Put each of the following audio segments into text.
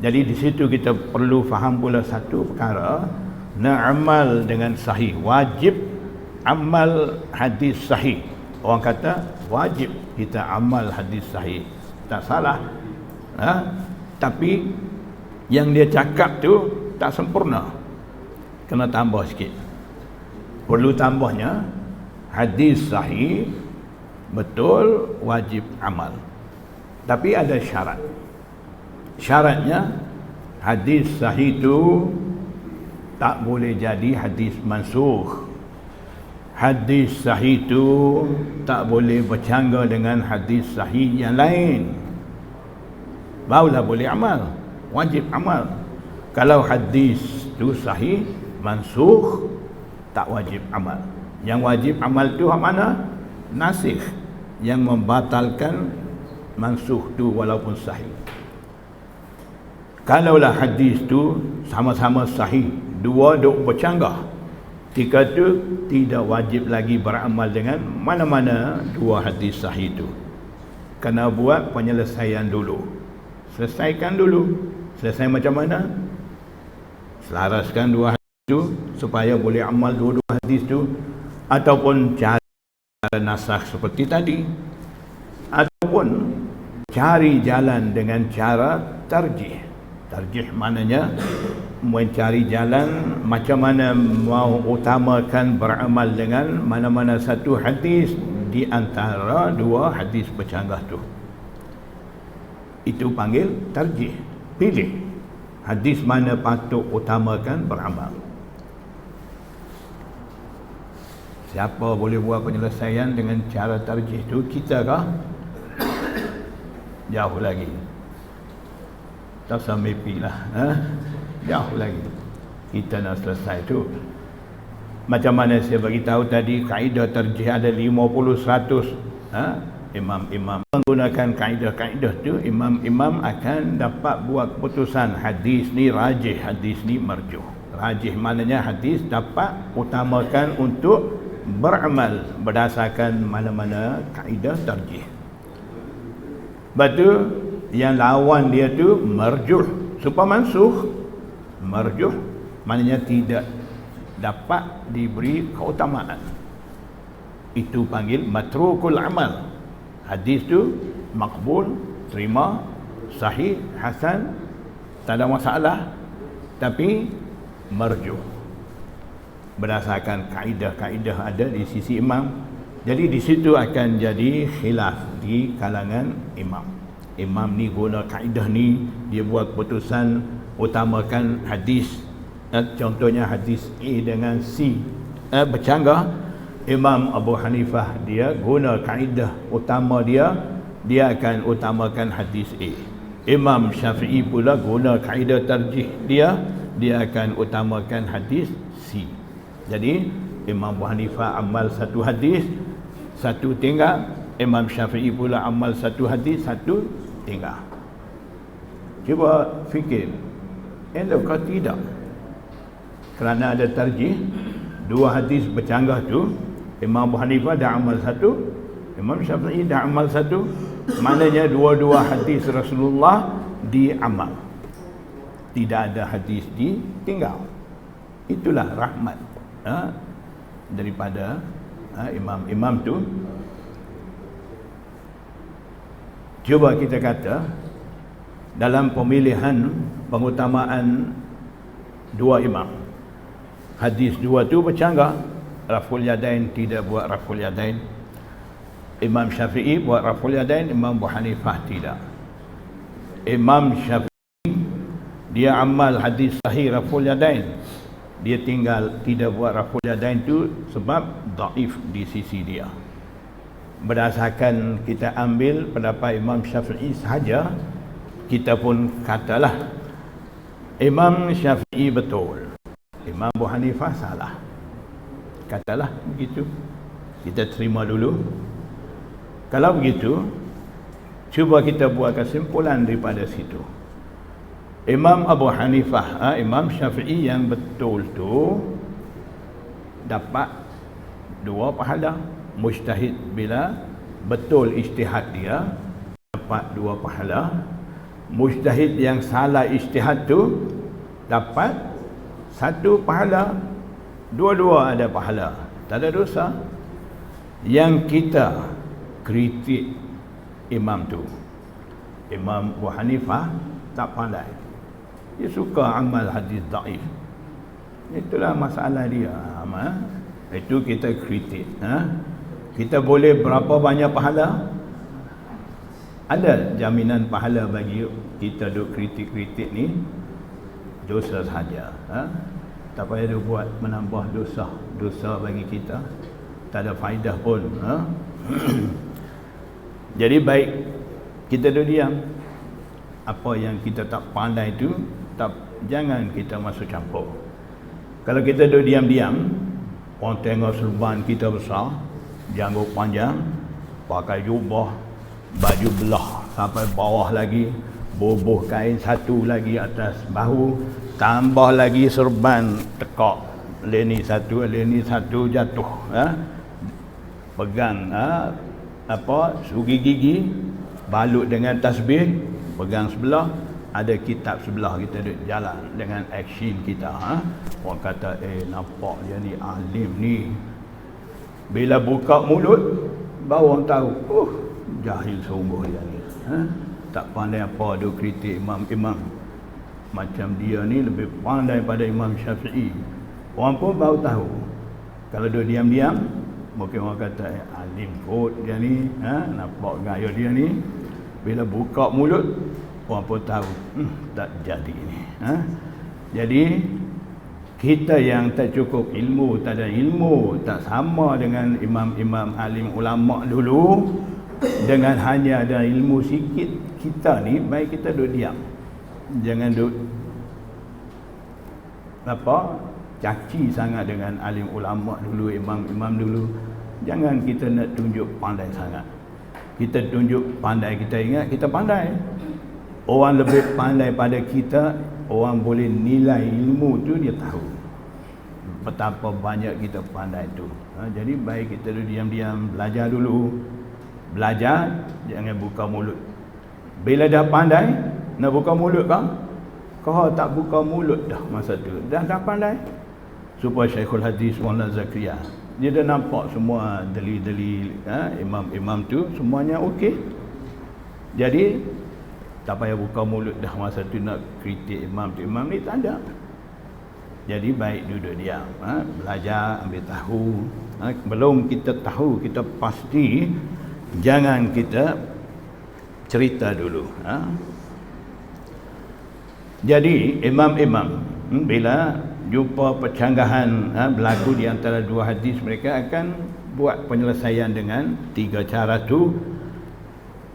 Jadi di situ kita perlu faham pula satu perkara, nak amal dengan sahih, wajib amal hadis sahih. Orang kata wajib kita amal hadis sahih, tak salah, tapi yang dia cakap tu tak sempurna, kena tambah sikit. Perlu tambahnya hadis sahih betul wajib amal, tapi ada syarat. Syaratnya hadis sahih itu tak boleh jadi hadis mansukh. Hadis sahih itu tak boleh bercanggah dengan hadis sahih yang lain, barulah boleh amal, wajib amal. Kalau hadis itu sahih mansukh, tak wajib amal. Yang wajib amal tu mana? Nasikh, yang membatalkan mansukh tu walaupun sahih. Kalaulah hadis tu sama-sama sahih, dua duk bercanggah, ketika tu tidak wajib lagi beramal dengan mana-mana dua hadis sahih tu. Kena buat penyelesaian dulu. Selesaikan dulu. Selesai macam mana? Selaraskan dua hadis tu supaya boleh amal dua-dua hadis tu, ataupun cara nasakh seperti tadi, ataupun cari jalan dengan cara tarjih. Tarjih maknanya mencari jalan macam mana mau utamakan beramal dengan mana-mana satu hadis di antara dua hadis bercanggah tu. Itu panggil tarjih. Pilih hadis mana patut utamakan beramal. Siapa boleh buat penyelesaian dengan cara tarjih tu? Kita kah? Jauh lagi. Tak sampai lah, jauh lagi kita nak selesai tu. Macam mana saya bagi tahu tadi, kaedah tarjih ada 50-100. Imam-imam menggunakan kaedah-kaedah tu, imam-imam akan dapat buat keputusan hadis ni rajih, hadis ni marjuh. Rajih maknanya hadis dapat utamakan untuk beramal berdasarkan mana-mana kaedah tarjih. Lepas tu yang lawan dia tu marjuh, supaya mansukh. Marjuh maknanya tidak dapat diberi keutamaan. Itu panggil matrukul amal. Hadis tu makbul, terima, sahih, hasan, tak ada masalah, tapi marjuh berdasarkan kaedah-kaedah ada di sisi imam. Jadi di situ akan jadi khilaf di kalangan imam. Imam ni guna kaedah ni, dia buat keputusan utamakan hadis, contohnya hadis A dengan C bercanggah. Imam Abu Hanifah dia guna kaedah utama dia akan utamakan hadis A. Imam Syafi'i pula guna kaedah tarjih dia akan utamakan hadis C. Jadi Imam Abu Hanifah amal satu hadis, satu tinggal. Imam Syafi'i pula amal satu hadis, satu tinggal. Cuba fikir, elok tidak? Kerana ada tarjih, dua hadis bercanggah tu, Imam Abu Hanifah dah amal satu, Imam Syafi'i dah amal satu. Maknanya dua-dua hadis Rasulullah diamal, tidak ada hadis ditinggal. Itulah rahmat daripada imam-imam tu. Cuba kita kata dalam pemilihan pengutamaan dua imam, hadis dua tu bercanggah. Raful Yadain tidak buat Raful Yadain, Imam Syafi'i buat Raful Yadain, Imam Abu Hanifah tidak. Imam Syafi'i dia amal hadis sahih Raful Yadain, dia tinggal tidak buat Raful Yadain tu sebab dhaif di sisi dia. Berdasarkan kita ambil pendapat Imam Syafi'i sahaja, kita pun katalah Imam Syafi'i betul, Imam Abu Hanifah salah. Katalah begitu, kita terima dulu. Kalau begitu, cuba kita buat kesimpulan daripada situ. Imam Abu Hanifah, Imam Syafi'i yang betul tu dapat dua pahala. Mujtahid bila betul ijtihad dia dapat dua pahala. mujtahid yang salah ijtihad tu dapat satu pahala, dua-dua ada pahala, tak ada dosa. Yang kita kritik imam tu, Imam Abu Hanifah tak pandai, dia suka amal hadis dhaif. Itulah masalah dia. Itu kita kritik. Kita boleh berapa banyak pahala? Ada jaminan pahala bagi kita duk kritik-kritik ni? Dosa saja. Tak payah dia buat menambah dosa bagi kita. Tak ada faedah pun. Jadi baik kita duk diam. Apa yang kita tak pandai tu jangan kita masuk campur. Kalau kita duduk diam-diam, orang tengok serban kita besar, janggut panjang, pakai jubah, baju belah sampai bawah lagi, bubuh kain satu lagi atas bahu, tambah lagi serban tekak, leni satu jatuh, pegang sugi gigi, balut dengan tasbih, pegang sebelah, ada kitab sebelah, kita duduk jalan dengan action kita. Orang kata nampak dia ni alim ni, bila buka mulut baru orang tahu jahil sungguh dia ni. Tak pandai apa duk kritik imam-imam. Macam dia ni lebih pandai pada Imam Syafi'i, orang pun baru tahu. Kalau duduk diam-diam mungkin orang kata alim kot dia ni, nampak gaya dia ni. Bila buka mulut orang pun tahu tak jadi ni. Jadi kita yang tak cukup ilmu, tak ada ilmu, tak sama dengan imam-imam alim ulama dulu, dengan hanya ada ilmu sikit, kita ni baik kita duduk diam. Jangan duduk caci sangat dengan alim ulama dulu, imam-imam dulu. Jangan kita nak tunjuk pandai sangat. Kita tunjuk pandai, kita ingat kita pandai. Orang lebih pandai pada kita, orang boleh nilai ilmu tu, dia tahu betapa banyak kita pandai tu. Jadi baik kita duduk diam-diam, belajar dulu. Belajar, jangan buka mulut. Bila dah pandai, nak buka mulut kau? Kau tak buka mulut dah masa tu, dah pandai. Supaya Syekhul Hadis Maulana Zakaria, dia dah nampak semua dalil-dalil imam-imam tu semuanya okey. Jadi tak payah buka mulut dah masa tu nak kritik imam tu, imam ni tak ada. Jadi baik duduk diam, belajar, ambil tahu. Belum kita tahu, kita pasti, jangan kita cerita dulu. Jadi imam-imam bila jumpa percanggahan berlaku di antara dua hadis, mereka akan buat penyelesaian dengan tiga cara tu.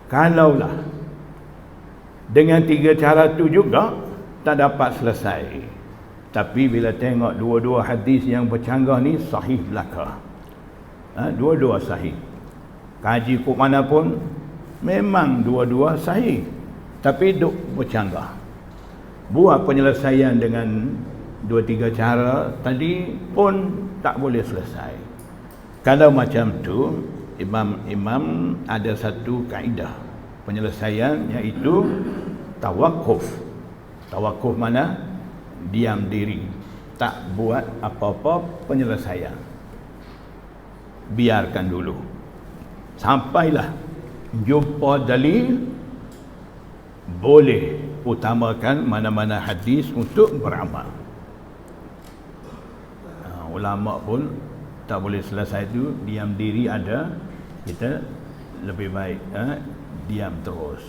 Kalaulah dengan tiga cara tu juga tak dapat selesai, tapi bila tengok dua-dua hadis yang bercanggah ni sahih belaka, dua-dua sahih, kaji kok mana pun memang dua-dua sahih, tapi duk bercanggah, buat penyelesaian dengan dua tiga cara tadi pun tak boleh selesai. Kalau macam tu, imam-imam ada satu kaedah penyelesaian, iaitu tawakuf. Tawakuf mana? Diam diri, tak buat apa-apa penyelesaian, biarkan dulu sampailah jumpa dalil, boleh utamakan mana-mana hadis untuk beramal. Ulama pun tak boleh selesai tu, diam diri ada, kita lebih baik diam terus.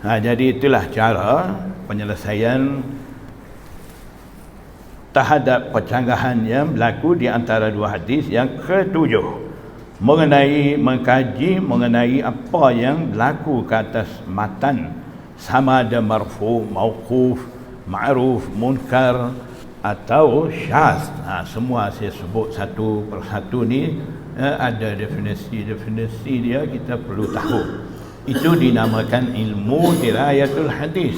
Jadi itulah cara penyelesaian terhadap percanggahan yang berlaku di antara dua hadis. Yang ketujuh, mengkaji mengenai apa yang berlaku ke atas matan, sama ada marfu, mauquf, ma'ruf, munkar atau syaz. Semua saya sebut satu persatu ni, ada definisi dia, kita perlu tahu. Itu dinamakan ilmu dirayatul hadis.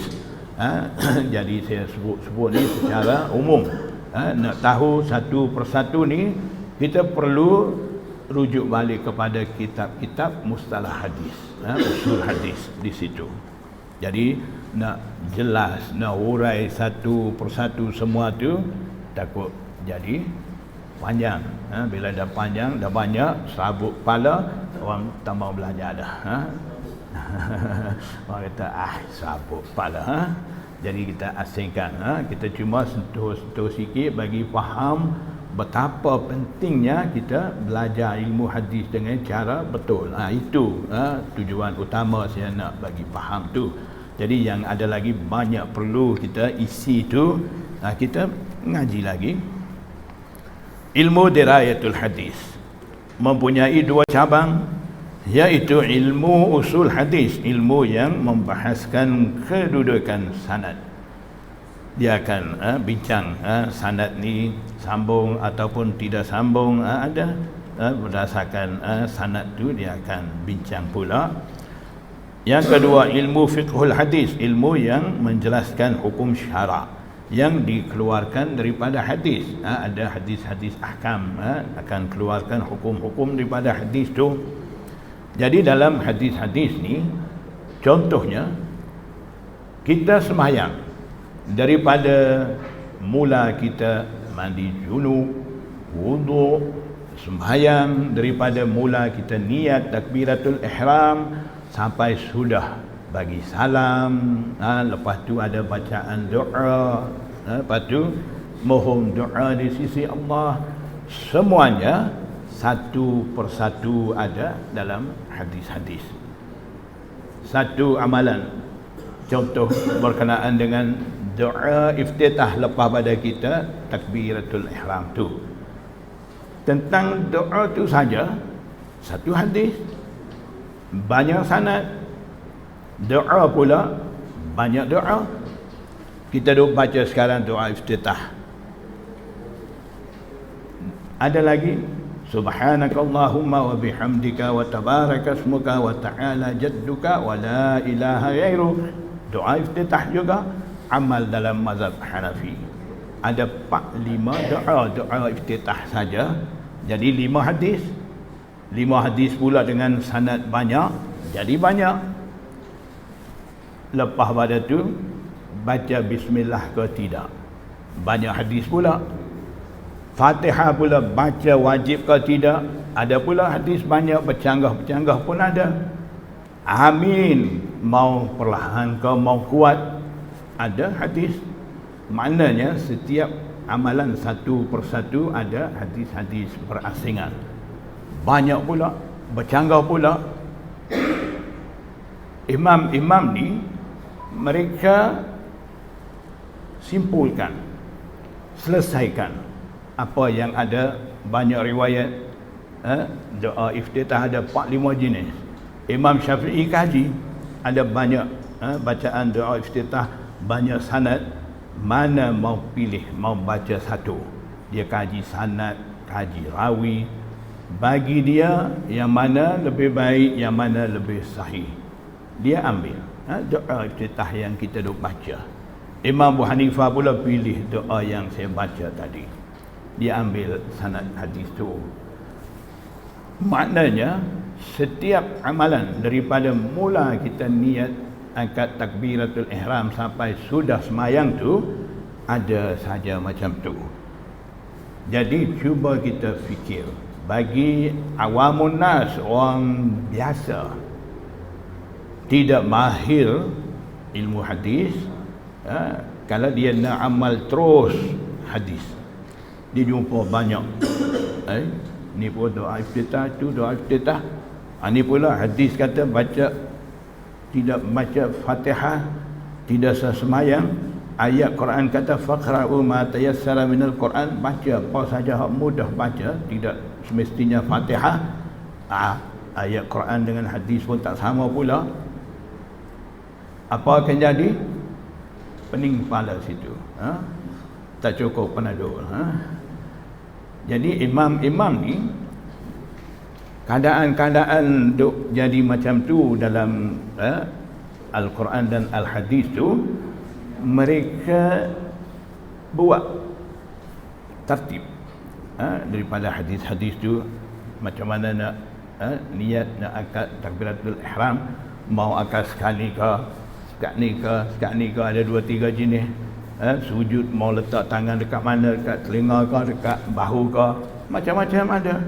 Jadi saya sebut ni secara umum. Nak tahu satu persatu ni, kita perlu rujuk balik kepada kitab-kitab mustalah hadis, usul hadis di situ. Jadi nak jelas, nak urai satu persatu semua tu takut jadi panjang. Bila dah panjang, dah banyak serabut kepala, orang tak mau belajar dah. Orang kata serabut kepala. Jadi kita asingkan. Kita cuma sentuh-sentuh sikit bagi faham betapa pentingnya kita belajar ilmu hadis dengan cara betul. Itu tujuan utama saya nak bagi faham tu. Jadi yang ada lagi banyak perlu kita isi tu, kita ngaji lagi. Ilmu dirayatul hadis mempunyai dua cabang, iaitu ilmu usul hadis, ilmu yang membahaskan kedudukan sanad. Dia akan bincang sanad ni sambung ataupun tidak sambung, ada berdasarkan sanad tu dia akan bincang pula. Yang kedua, ilmu fiqhul hadis, ilmu yang menjelaskan hukum syarak yang dikeluarkan daripada hadis. Ada hadis-hadis ahkam, akan keluarkan hukum-hukum daripada hadis tu. Jadi dalam hadis-hadis ni, contohnya kita sembahyang daripada mula kita mandi junub, wuduk, sembahyang daripada mula kita niat takbiratul ihram sampai sudah bagi salam, lepas tu ada bacaan doa, lepas tu mohon doa di sisi Allah. Semuanya satu persatu ada dalam hadis-hadis. Satu amalan, contoh berkenaan dengan doa iftitah lepas pada kita takbiratul ihram tu. Tentang doa tu saja satu hadis, banyak sanad. Doa pula banyak doa. Kita duk baca sekarang doa iftitah. Ada lagi subhanakallahumma wa bihamdika wa tabaraka ismuka wa ta'ala jadduka wa la ilaha ghairuk. Doa iftitah juga amal dalam mazhab Hanafi. Ada 4-5 doa iftitah saja. Jadi 5 hadis. 5 hadis pula dengan sanad banyak, jadi banyak. Lepas pada tu baca bismillah ke tidak, banyak hadis pula. Fatihah pula baca wajib ke tidak, ada pula hadis banyak. Bercanggah-bercanggah pun ada. Amin mau perlahan ke mau kuat, ada hadis. Maknanya setiap amalan satu persatu ada hadis-hadis berasingan. Banyak pula, bercanggah pula. Imam-imam ni mereka simpulkan, selesaikan apa yang ada. Banyak riwayat doa iftitah ada 4-5 jenis. Imam Syafi'i kaji, ada banyak bacaan doa iftitah, banyak sanad. Mana mau pilih, mau baca satu, dia kaji sanad, kaji rawi, bagi dia yang mana lebih baik, yang mana lebih sahih, dia ambil doa iftitah yang kita duk baca. Imam Abu Hanifah pula pilih doa yang saya baca tadi, dia ambil sanad hadis tu. Maknanya setiap amalan daripada mula kita niat angkat takbiratul ihram sampai sudah semayang tu ada saja macam tu. Jadi cuba kita fikir, bagi awamun nas, orang biasa tidak mahir ilmu hadis, kalau dia nak amal terus hadis, dia jumpa banyak ni pun doa iftitah, tu doa iftitah, ni pula hadis kata baca, tidak baca Fatihah tidak sesemayang. Ayat Quran kata faqra'u ma tayassara minal Quran, baca apa saja hak mudah baca, tidak semestinya Fatihah. Ayat Quran dengan hadis pun tak sama pula. Apa akan jadi? Pening kepala situ, tak cukup Panadol. Jadi imam-imam ni keadaan-keadaan duk jadi macam tu dalam Al-Quran dan Al-Hadis tu, mereka buat tertib daripada hadis-hadis tu. Macam mana nak niat nak akad takbiratul ihram, mau akad sekali ke Sekat ni ke ada 2-3 jenis. Sujud mau letak tangan dekat mana, dekat telinga ke, dekat bahu ke, macam-macam ada.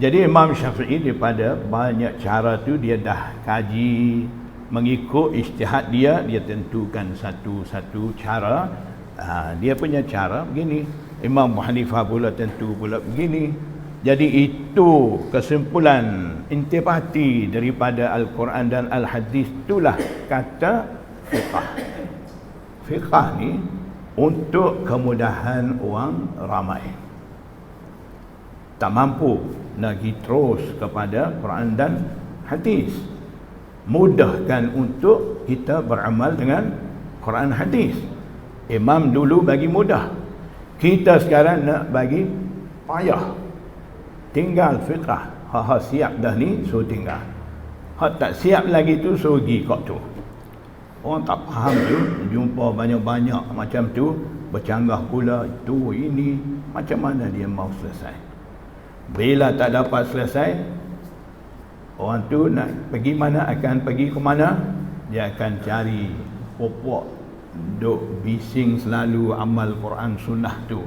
Jadi Imam Syafi'i daripada banyak cara tu dia dah kaji, mengikut ijtihad dia tentukan satu-satu cara. Dia punya cara begini, Imam Abu Hanifah pula tentu pula begini. Jadi itu kesimpulan intipati daripada Al-Quran dan Al-Hadis, itulah kata fiqh. Fiqh ni untuk kemudahan orang ramai. Tak mampu nak pergi terus kepada Quran dan Hadis, mudahkan untuk kita beramal dengan Quran Hadis. Imam dulu bagi mudah, kita sekarang nak bagi payah. Tinggal fiqh, ha siap dah ni, so tinggal. Hak tak siap lagi tu, so pergi kat tu. Orang tak faham tu, jumpa banyak-banyak macam tu, bercanggah pula itu ini, macam mana dia mau selesai. Bila tak dapat selesai, orang tu nak pergi mana, akan pergi ke mana, dia akan cari popok, duk bising selalu amal Quran Sunnah tu,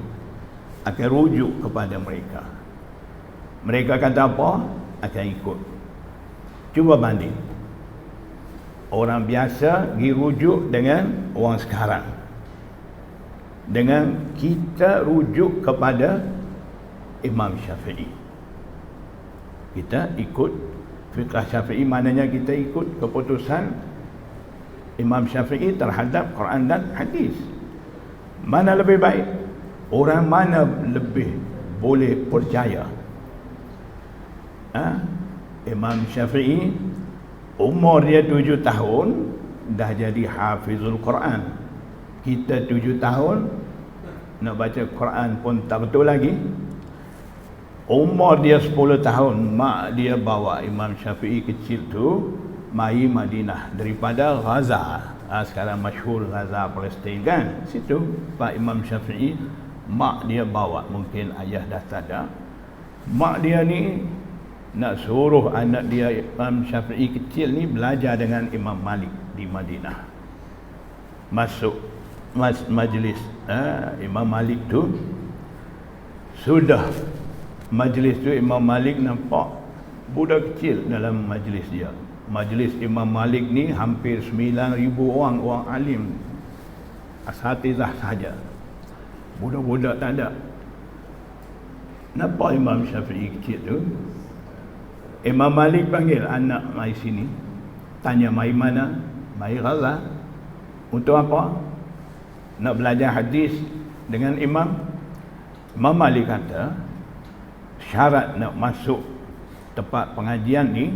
akan rujuk kepada mereka. Mereka kata apa, akan ikut. Cuba banding, orang biasa pergi rujuk dengan orang sekarang, dengan kita rujuk kepada Imam Syafi'i. Kita ikut fiqh Syafi'i, maknanya kita ikut keputusan Imam Syafi'i terhadap Quran dan Hadis. Mana lebih baik? Orang mana lebih boleh percaya? Imam Syafi'i umur dia 7 tahun dah jadi hafizul Quran. Kita 7 tahun nak baca Quran pun tak betul lagi. Umur dia 10 tahun, mak dia bawa Imam Syafi'i kecil tu mai Madinah daripada Gaza. Sekarang masyhur Gaza Palestin kan, situ Pak Imam Syafi'i, mak dia bawa, mungkin ayah dah tak ada. Mak dia ni nak suruh anak dia Imam Syafi'i kecil ni belajar dengan Imam Malik di Madinah. Masuk majlis Imam Malik tu, sudah majlis tu Imam Malik nampak budak kecil dalam majlis dia. Majlis Imam Malik ni hampir 9,000 orang alim, asatizah saja, budak-budak tak ada. Nampak Imam Syafi'i kecil tu, Imam Malik panggil anak mai sini, tanya mai mana, mai Gaza. Untuk apa? Nak belajar hadis dengan Imam. Imam Malik kata syarat nak masuk tempat pengajian ni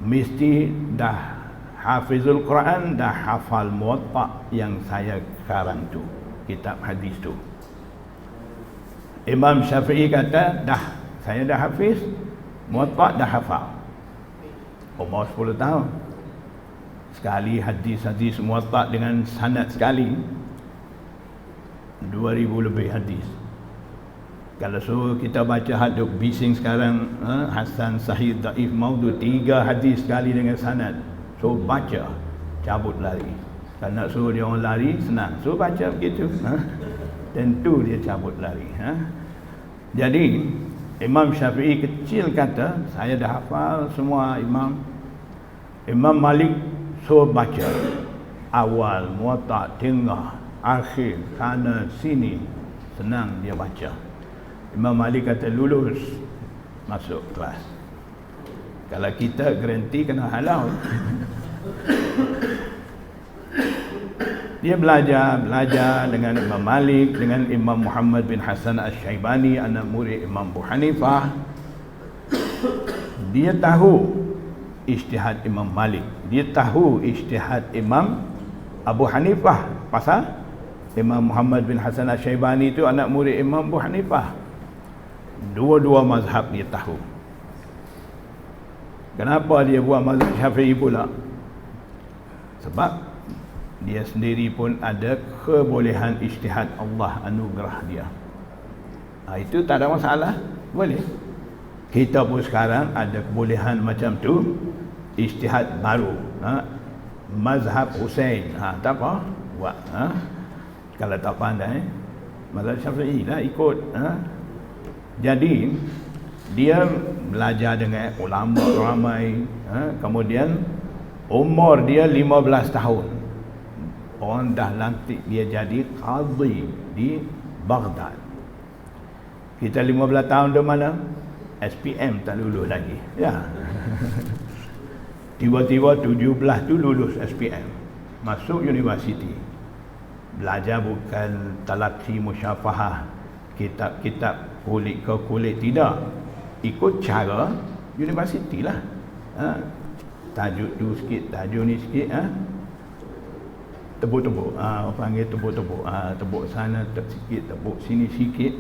mesti dah hafizul Quran, dah hafal Muwatta yang saya karang tu, kitab hadis tu. Imam Syafi'i kata dah, saya dah hafiz Muwatta, dah hafal. Umur 10 tahun. Sekali hadis-hadis Muwatta dengan sanad sekali 2,000 lebih hadis. Kalau suruh kita baca hadis bising sekarang, Hasan, Sahih, Daif, Maudhu, 3 hadis sekali dengan sanad, so baca, cabut lari. Kalau nak suruh dia orang lari, senang, so baca begitu, tentu dia cabut lari. Jadi Imam Syafi'i kecil kata saya dah hafal semua Imam. Imam Malik suruh baca awal, Muwatta, tengah, akhir, kanan, sini, senang dia baca. Imam Malik kata lulus, masuk kelas. Kalau kita garanti kena halau. Dia belajar dengan Imam Malik, dengan Imam Muhammad bin Hasan Asy-Syaibani, anak murid Imam Abu Hanifah. Dia tahu ijtihad Imam Malik, dia tahu ijtihad Imam Abu Hanifah. Pasal Imam Muhammad bin Hasan Asy-Syaibani itu anak murid Imam Abu Hanifah. Dua-dua mazhab dia tahu. Kenapa dia buat mazhab Syafi'i pula? Sebab dia sendiri pun ada kebolehan ijtihad, Allah anugerah dia. Itu tak ada masalah, boleh. Kita pun sekarang ada kebolehan macam tu, ijtihad baru. mazhab Husain. Tak apa buat. Kalau tak pandai, mazhab Syafi'i lah ikut. Jadi dia belajar dengan ulama ramai. Kemudian umur dia 15 tahun. Orang dah lantik dia jadi qadhi di Baghdad. Kita 15 tahun di mana? SPM tak lulus lagi. Ya. Tiba-tiba 17 tu lulus SPM. Masuk universiti. Belajar bukan talaqi musyafahah, kitab-kitab kulit ke kulit, tidak. Ikut cara universiti lah. Tajuk tu sikit, tajuk ni sikit. Tebuk-tebuk. Orang panggil tebuk-tebuk. Tebuk sana sikit, tebuk sini sikit.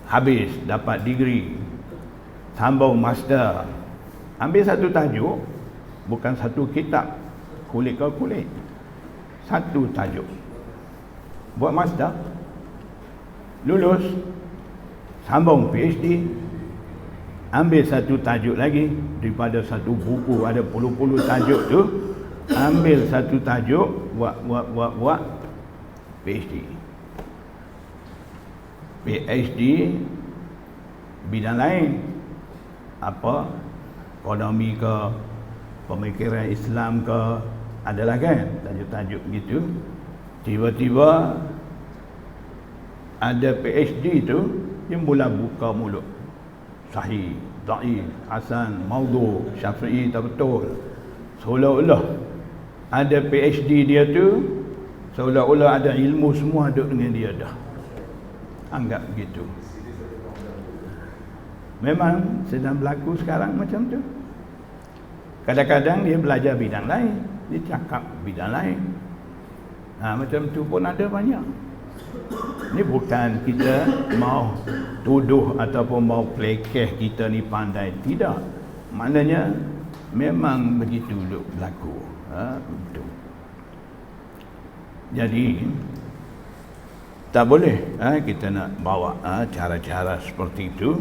Habis, dapat degree. Sambung master. Ambil satu tajuk, bukan satu kitab kulit ke kulit. Satu tajuk. Buat master. Lulus. Sambung PhD. Ambil satu tajuk lagi. Daripada satu buku ada puluh-puluh tajuk tu, ambil satu tajuk, buat PhD. PhD bidang lain. Apa? Ekonomi ke, pemikiran Islam ke, adalah kan tajuk-tajuk gitu. Tiba-tiba ada PhD tu, dia mula buka mulut. Sahih, dhaif, hasan, maudhu, Syafi'i tak betul. Seolah-olah ada PhD dia tu, seolah-olah ada ilmu semua duduk dengan dia dah. Anggap begitu. Memang sedang berlaku sekarang macam tu. Kadang-kadang dia belajar bidang lain, dia cakap bidang lain. Macam tu pun ada banyak. Ini bukan kita mau tuduh ataupun mau plekeh kita ni pandai, tidak. Maknanya memang begitu duk berlaku. Betul. Jadi tak boleh kita nak bawa cara-cara seperti itu.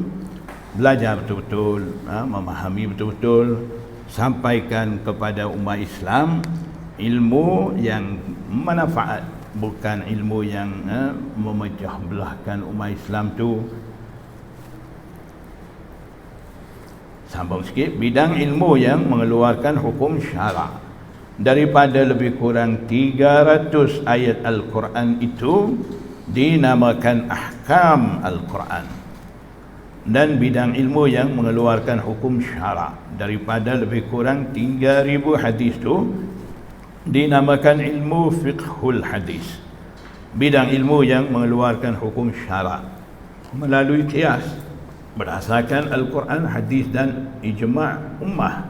Belajar betul-betul, memahami betul-betul, sampaikan kepada umat Islam ilmu yang manfaat, bukan ilmu yang memecah belahkan umat Islam tu. Sambung sikit, bidang ilmu yang mengeluarkan hukum syarak. Daripada lebih kurang 300 ayat Al-Quran itu dinamakan ahkam Al-Quran. Dan bidang ilmu yang mengeluarkan hukum syarak. Daripada lebih kurang 3,000 hadis itu dinamakan ilmu fiqhul hadis. Bidang ilmu yang mengeluarkan hukum syarak melalui qiyas berdasarkan Al-Quran, hadis dan ijma' ummah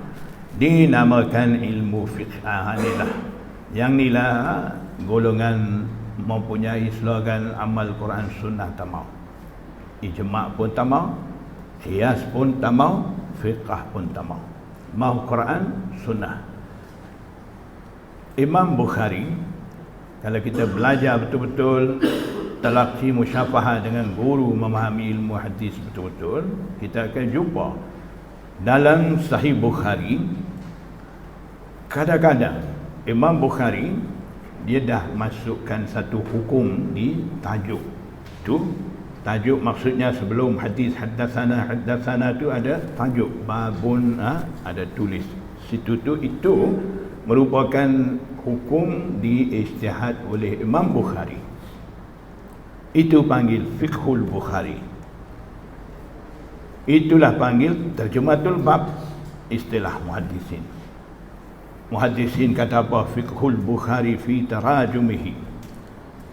dinamakan ilmu fiqh. Inilah. Yang inilah golongan mempunyai slogan amal Quran sunnah tak mau. Ijma' pun tak mau, qiyas pun tak mau, fiqh pun tak mau. Mau Quran, sunnah. Imam Bukhari, kalau kita belajar betul-betul talaqi musyafahah dengan guru memahami ilmu hadis betul-betul, kita akan jumpa dalam Sahih Bukhari, kadang-kadang Imam Bukhari dia dah masukkan satu hukum di tajuk tu. Tajuk maksudnya sebelum hadis haddatsana tu ada tajuk babun, ada tulis situ tu. Itu merupakan hukum diijtihad oleh Imam Bukhari. Itu panggil fiqhul Bukhari. Itulah panggil terjematul bab, istilah muhaddisin. Muhaddisin kata apa? Fiqhul Bukhari fi tarajumihi.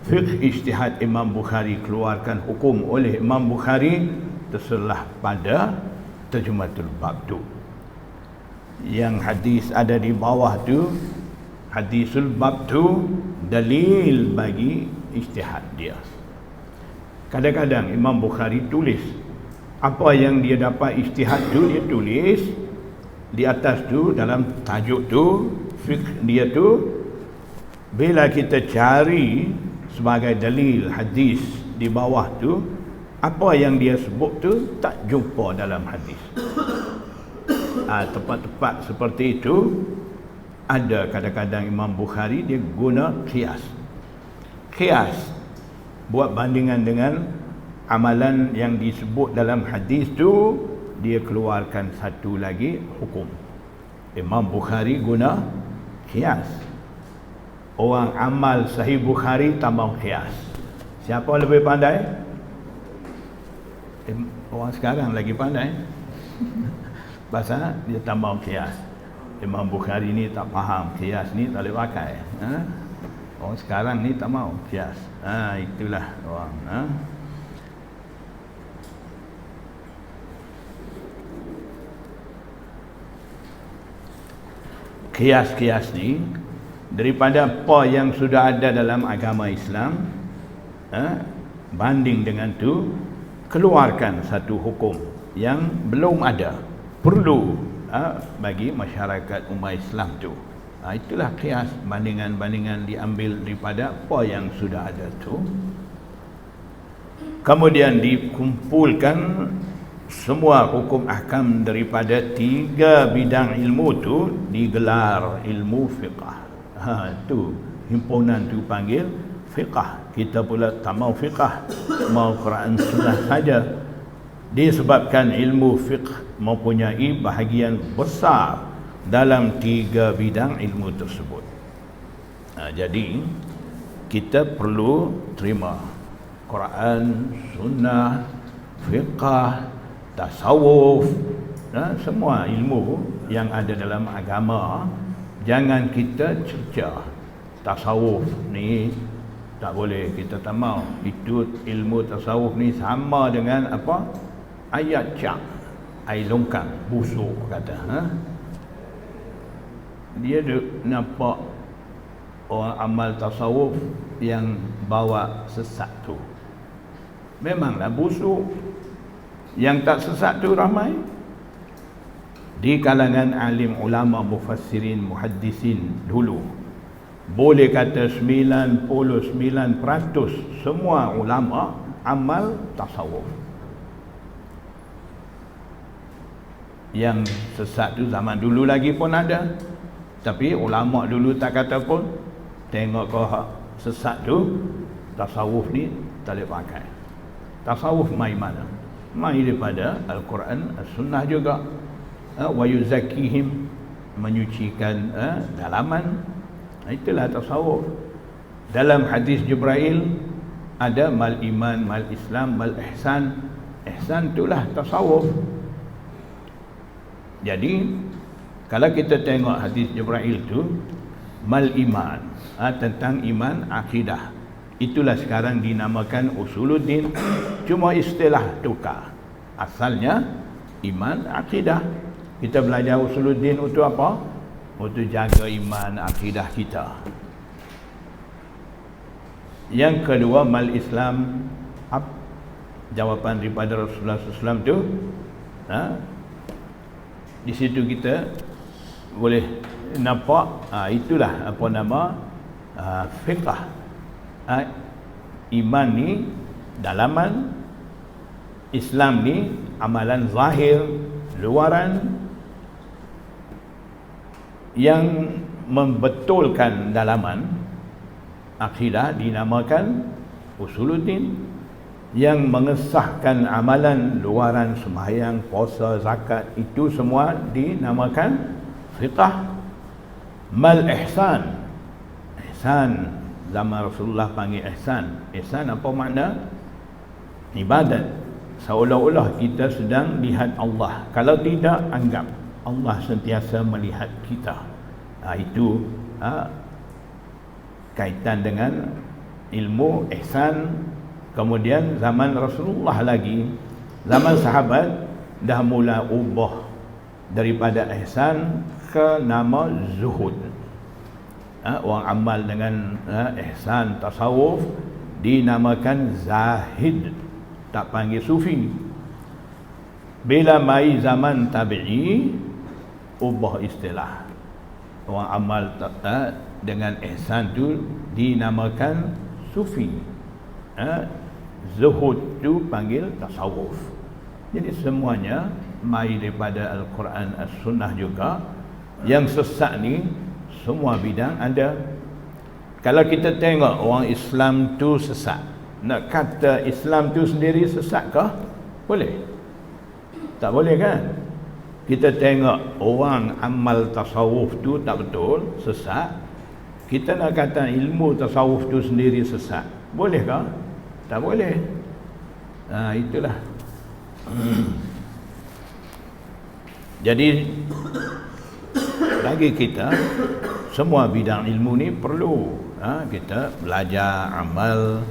Fiqh ijtihad Imam Bukhari, keluarkan hukum oleh Imam Bukhari terserah pada terjematul bab tu. Yang hadis ada di bawah tu, hadisul bab tu dalil bagi ijtihad dia. Kadang-kadang Imam Bukhari tulis apa yang dia dapat ijtihad tu, dia tulis di atas tu dalam tajuk tu, fiqh dia tu. Bila kita cari sebagai dalil hadis di bawah tu, apa yang dia sebut tu tak jumpa dalam hadis. Tempat-tempat seperti itu ada kadang-kadang Imam Bukhari dia guna qiyas. Qiyas buat bandingan dengan amalan yang disebut dalam hadis tu, dia keluarkan satu lagi hukum. Imam Bukhari guna qiyas. Orang amal Sahih Bukhari tambah qiyas. Siapa lebih pandai? Orang sekarang lagi pandai. Pasal dia tambah qiyas. Imam Bukhari ni tak faham qiyas ni, tak boleh pakai. Orang sekarang ni tak mau qiyas. Itulah orang. Qiyas-qiyas ni daripada apa yang sudah ada dalam agama Islam, banding dengan tu, keluarkan satu hukum yang belum ada, perlu bagi masyarakat umat Islam tu. Itulah qiyas, bandingan-bandingan diambil daripada apa yang sudah ada tu, kemudian dikumpulkan semua hukum ahkam daripada 3 bidang ilmu tu, digelar ilmu fiqh. Tu himpunan tu panggil fiqh. Kita pula tak mau fiqh, mau Quran Sunnah saja. Disebabkan ilmu fiqh mempunyai bahagian besar dalam 3 bidang ilmu tersebut. Jadi kita perlu terima Quran, Sunnah, fiqh, tasawuf, semua ilmu yang ada dalam agama. Jangan kita cerca tasawuf ni tak boleh, kita tak mau. Itu ilmu tasawuf ni sama dengan apa? Ayat cak, air longkang, busuk kata. Dia nampak orang amal tasawuf yang bawa sesat tu. Memanglah busuk. Yang tak sesat tu ramai. Di kalangan alim ulama mufassirin muhaddisin dulu, boleh kata 99% semua ulama amal tasawuf. Yang sesat tu zaman dulu lagi pun ada, tapi ulama dulu tak kata pun. Tengok kau sesat tu, tasawuf ni tak boleh pakai. Tasawuf mai mana? Mai daripada Al-Quran, As-Sunnah juga. Wa yuzakkihim, menyucikan dalaman. Itulah tasawuf. Dalam hadis Jibril ada mal iman, mal Islam, mal ihsan. Ihsan itulah tasawuf. Jadi kalau kita tengok hadis Jibril tu, mal iman, tentang iman akidah, itulah sekarang dinamakan usuluddin. Cuma istilah tukar. Asalnya iman akidah. Kita belajar usuluddin untuk apa? Untuk jaga iman akidah kita. Yang kedua, mal Islam. Jawapan daripada Rasulullah SAW tu, di situ kita boleh nampak, itulah apa nama fiqh. Iman ni dalaman, Islam ni amalan zahir, luaran. Yang membetulkan dalaman akidah dinamakan usuluddin. Yang mengesahkan amalan luaran, sembahyang, puasa, zakat, itu semua dinamakan fiqh. Mal ihsan. Ihsan, zaman Rasulullah panggil ihsan. Ihsan apa makna? Ibadat. Seolah-olah kita sedang lihat Allah. Kalau tidak, anggap Allah sentiasa melihat kita. Itu kaitan dengan ilmu ihsan. Kemudian zaman Rasulullah lagi, zaman sahabat dah mula ubah daripada ihsan ke nama zuhud. Orang amal dengan ihsan tasawuf dinamakan zahid, tak panggil sufi. Bila mai zaman tabi'i, ubah istilah. Orang amal dengan ihsan tu dinamakan sufi. Zuhud tu panggil tasawuf. Jadi semuanya mai daripada Al-Quran, As-Sunnah juga. Yang sesat ni semua bidang ada. Kalau kita tengok orang Islam tu sesat, nak kata Islam tu sendiri sesat ke? Boleh? Tak boleh kan? Kita tengok orang amal tasawuf tu tak betul, sesat. Kita nak kata ilmu tasawuf tu sendiri sesat. Boleh ke? Tak boleh. Itulah. Jadi bagi kita semua bidang ilmu ni perlu kita belajar amal.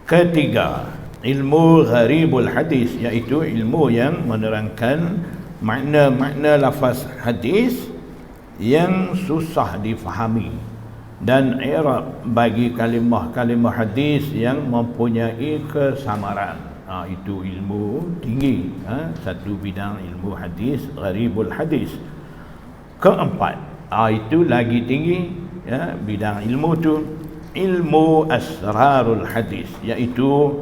Ketiga, ilmu gharibul hadis, iaitu ilmu yang menerangkan makna-makna lafaz hadis yang susah difahami dan i'rab bagi kalimah-kalimah hadis yang mempunyai kesamaran. Itu ilmu tinggi, satu bidang ilmu hadis, gharibul hadis. Keempat, itu lagi tinggi, bidang ilmu tu ilmu asrarul hadis, iaitu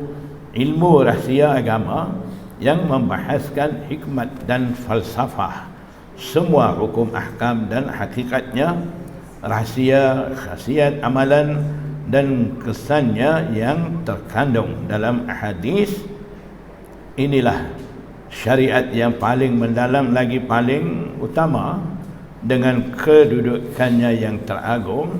ilmu rahsia agama yang membahaskan hikmat dan falsafah semua hukum ahkam dan hakikatnya, rahsia, khasiat amalan dan kesannya yang terkandung dalam hadis. Inilah syariat yang paling mendalam lagi paling utama, dengan kedudukannya yang teragung.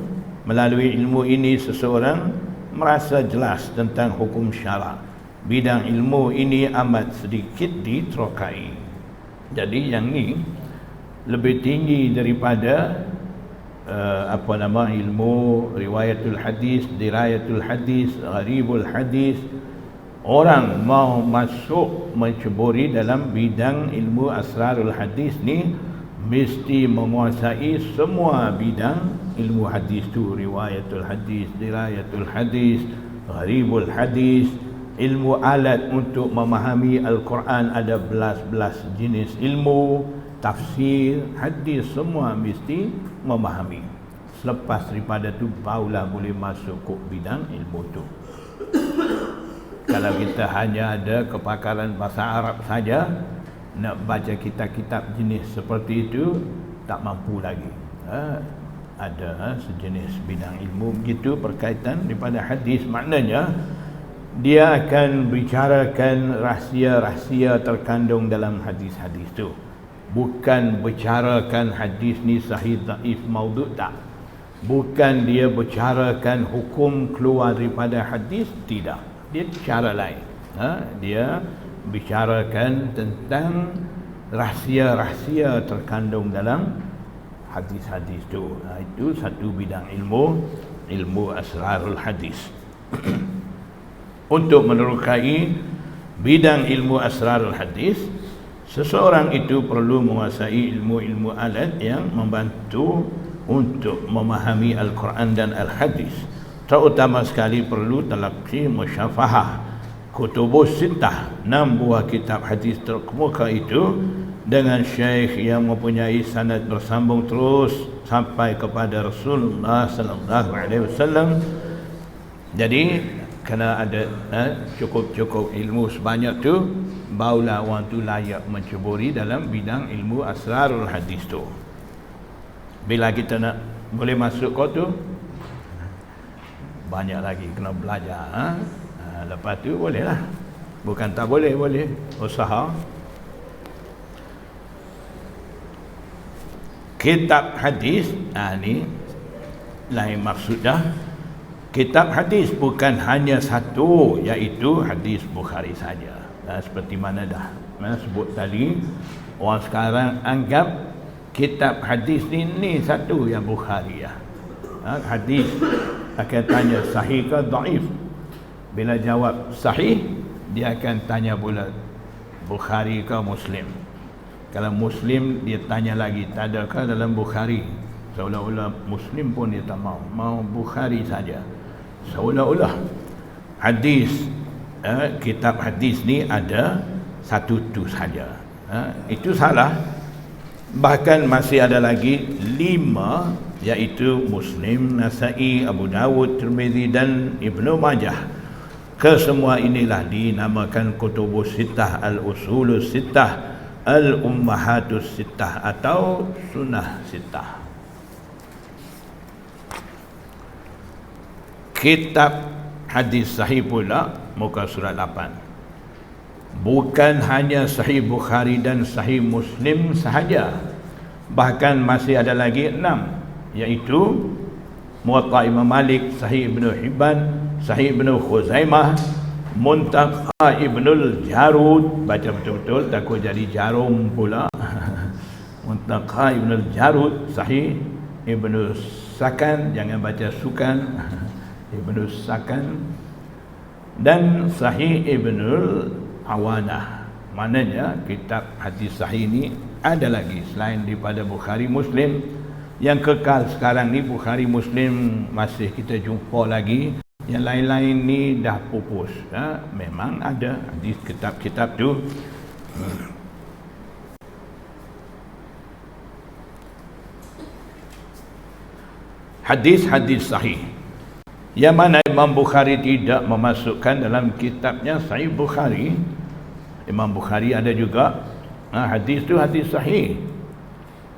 Melalui ilmu ini seseorang merasa jelas tentang hukum syarak. Bidang ilmu ini amat sedikit diterokai. Jadi yang ni lebih tinggi daripada ilmu riwayatul hadis, dirayatul hadis, gharibul hadis. Orang mau masuk menceburi dalam bidang ilmu asrarul hadis ni mesti menguasai semua bidang ilmu hadis tu, riwayatul hadis, dirayatul hadis, gharibul hadis. Ilmu alat untuk memahami Al-Quran, ada belas-belas jenis ilmu, tafsir, hadis, semua mesti memahami. Selepas daripada tu barulah boleh masuk ke bidang ilmu tu. Kalau kita hanya ada kepakaran bahasa Arab saja, nak baca kitab-kitab jenis seperti itu tak mampu lagi. Ada sejenis bidang ilmu begitu berkaitan daripada hadis. Maknanya dia akan bicarakan rahsia-rahsia terkandung dalam hadis-hadis tu. Bukan bicarakan hadis ni sahih, dhaif, maudhu', tak. Bukan dia bicarakan hukum keluar daripada hadis, tidak. Dia cara lain. Dia bicarakan tentang rahsia-rahsia terkandung dalam hadis-hadis tu. Itu satu bidang ilmu, ilmu asrarul hadis. Untuk menerokai bidang ilmu asrarul hadis, seseorang itu perlu menguasai ilmu-ilmu alat yang membantu untuk memahami Al-Quran dan Al-Hadis. Terutama sekali perlu talaqi musyafahah kutubus sittah, 6 buah kitab hadis terkemuka itu, dengan syekh yang mempunyai sanad bersambung terus sampai kepada Rasulullah sallallahu alaihi wasallam. Jadi kena ada cukup-cukup ilmu sebanyak tu, barulah orang tu layak menceburi dalam bidang ilmu asrarul hadis tu. Bila kita nak boleh masuk kau tu, banyak lagi kena belajar. Lepas tu bolehlah. Bukan tak boleh, boleh usaha. Kitab hadis, ni lain maksud dah. Kitab hadis bukan hanya satu, iaitu hadis Bukhari saja. Seperti mana dah sebut tadi, orang sekarang anggap kitab hadis ni satu yang Bukhari. Hadis akan tanya sahih ke dhaif. Bila jawab sahih, dia akan tanya pula Bukhari ke Muslim. Kalau Muslim, dia tanya lagi, tak adakah dalam Bukhari? Seolah-olah Muslim pun dia tak mau Bukhari saja. Seolah-olah hadis, kitab hadis ni ada satu tu saja. Itu salah. Bahkan masih ada lagi 5, iaitu Muslim, Nasa'i, Abu Dawud, Tirmizi dan Ibnu Majah. Kesemua inilah dinamakan kutubus sittah, al-usulus sittah, al-ummahatus sittah atau sunnah sittah. kitab hadis sahih pula muka surat 8. Bukan hanya Sahih Bukhari dan Sahih Muslim sahaja, bahkan masih ada lagi 6, iaitu Muwatta Imam Malik, Sahih Ibnu Hibban, Sahih Ibnu Khuzaimah, Muntaqa Ibnul Jarud, baca betul-betul takut jadi jarum pula. Muntaqa Ibnul Jarud, Sahih Ibnu Sakan, jangan baca Sukan, Ibnu Sakan, dan Sahih Ibnul Awanah. Maknanya kitab hadis sahih ini ada lagi selain daripada Bukhari Muslim. Yang kekal sekarang ni Bukhari Muslim masih kita jumpa lagi. Yang lain-lain ni dah pupus. Memang ada hadis kitab-kitab tu. Hadis-hadis sahih yang mana Imam Bukhari tidak memasukkan dalam kitabnya Sahih Bukhari. Imam Bukhari ada juga hadis tu hadis sahih.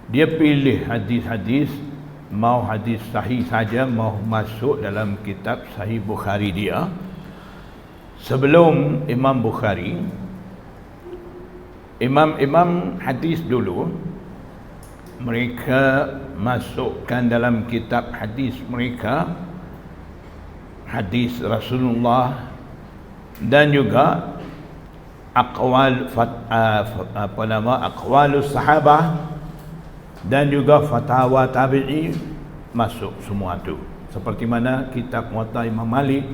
Dia pilih hadis-hadis, mau hadis sahih saja, mau masuk dalam kitab Sahih Bukhari dia. Sebelum Imam Bukhari, imam-imam hadis dulu, mereka masukkan dalam kitab hadis mereka hadis Rasulullah dan juga aqwalus sahabah dan juga fatwa tabi'i, masuk semua tu. Seperti mana kitab Muwatta Imam Malik,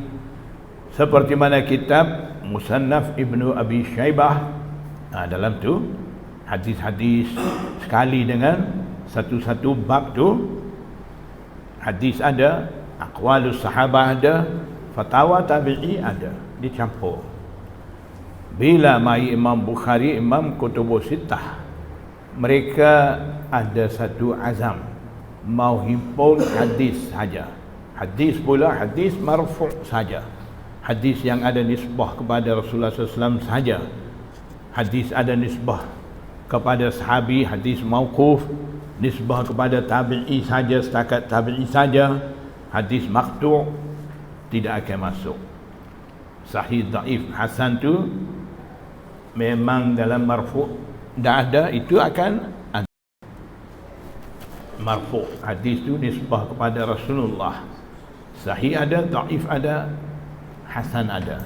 seperti mana kitab Musannaf Ibnu Abi Syaibah, dalam tu hadis-hadis sekali dengan satu-satu bab tu hadis ada, aqwalus sahabah ada, fatwa tabi'i ada, dicampur. Bila mai Imam Bukhari, Imam Kutubus Sittah, mereka ada satu azam mau himpun hadis saja. Hadis pula hadis marfu' saja. Hadis yang ada nisbah kepada Rasulullah SAW saja. Hadis ada nisbah kepada sahabi, hadis mauquf, nisbah kepada tabi'i saja, setakat tabi'i saja. Hadis maqtu' tidak akan masuk. Sahih, dhaif, hasan tu memang dalam marfu' dah ada, itu akan ada. Marfu' hadis tu nisbah kepada Rasulullah. Sahih ada, dhaif ada, hasan ada.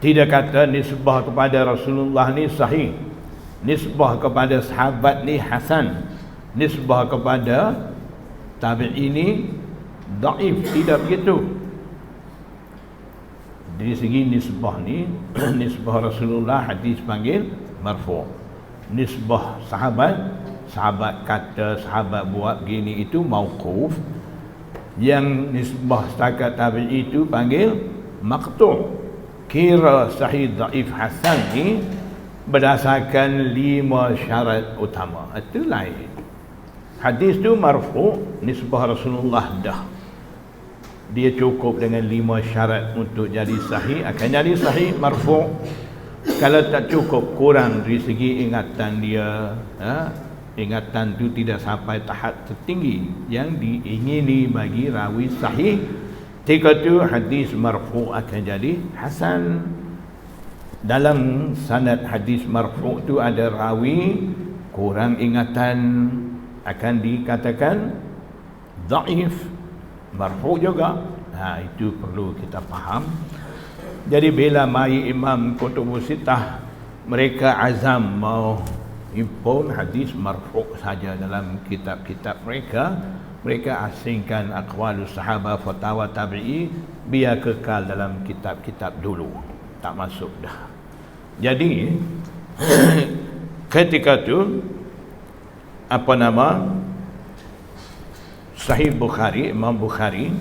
Tidak kata nisbah kepada Rasulullah ni sahih, nisbah kepada sahabat ni hasan, nisbah kepada tabi'i ni dhaif. Tidak begitu. Dari segi nisbah ni, nisbah Rasulullah hadis panggil marfu'. Nisbah sahabat, sahabat kata, sahabat buat gini, itu mauquf. Yang nisbah setakat tabi'i itu panggil maqtu'. Kira sahih, dhaif, hasan ni berdasarkan 5 syarat utama. Itu lain. Hadis tu marfu', nisbah Rasulullah dah. Dia cukup dengan 5 syarat untuk jadi sahih, akan jadi sahih marfu'. Kalau tak cukup, kurang dari segi ingatan dia, ingatan tu tidak sampai tahap tertinggi yang diingini bagi rawi sahih, ketika tu hadis marfu' akan jadi hasan. Dalam sanad hadis marfu' tu ada rawi kurang ingatan, akan dikatakan dhaif. Marfu' juga. Itu perlu kita faham. Jadi bila mai Imam Kutubus Sittah, mereka azam mau himpun hadis marfu' saja dalam kitab-kitab mereka. Mereka asingkan aqwalus sahabah, fatwa tabi'i, biar kekal dalam kitab-kitab dulu, tak masuk dah. Jadi ketika tu Sahih Bukhari, Imam Bukhari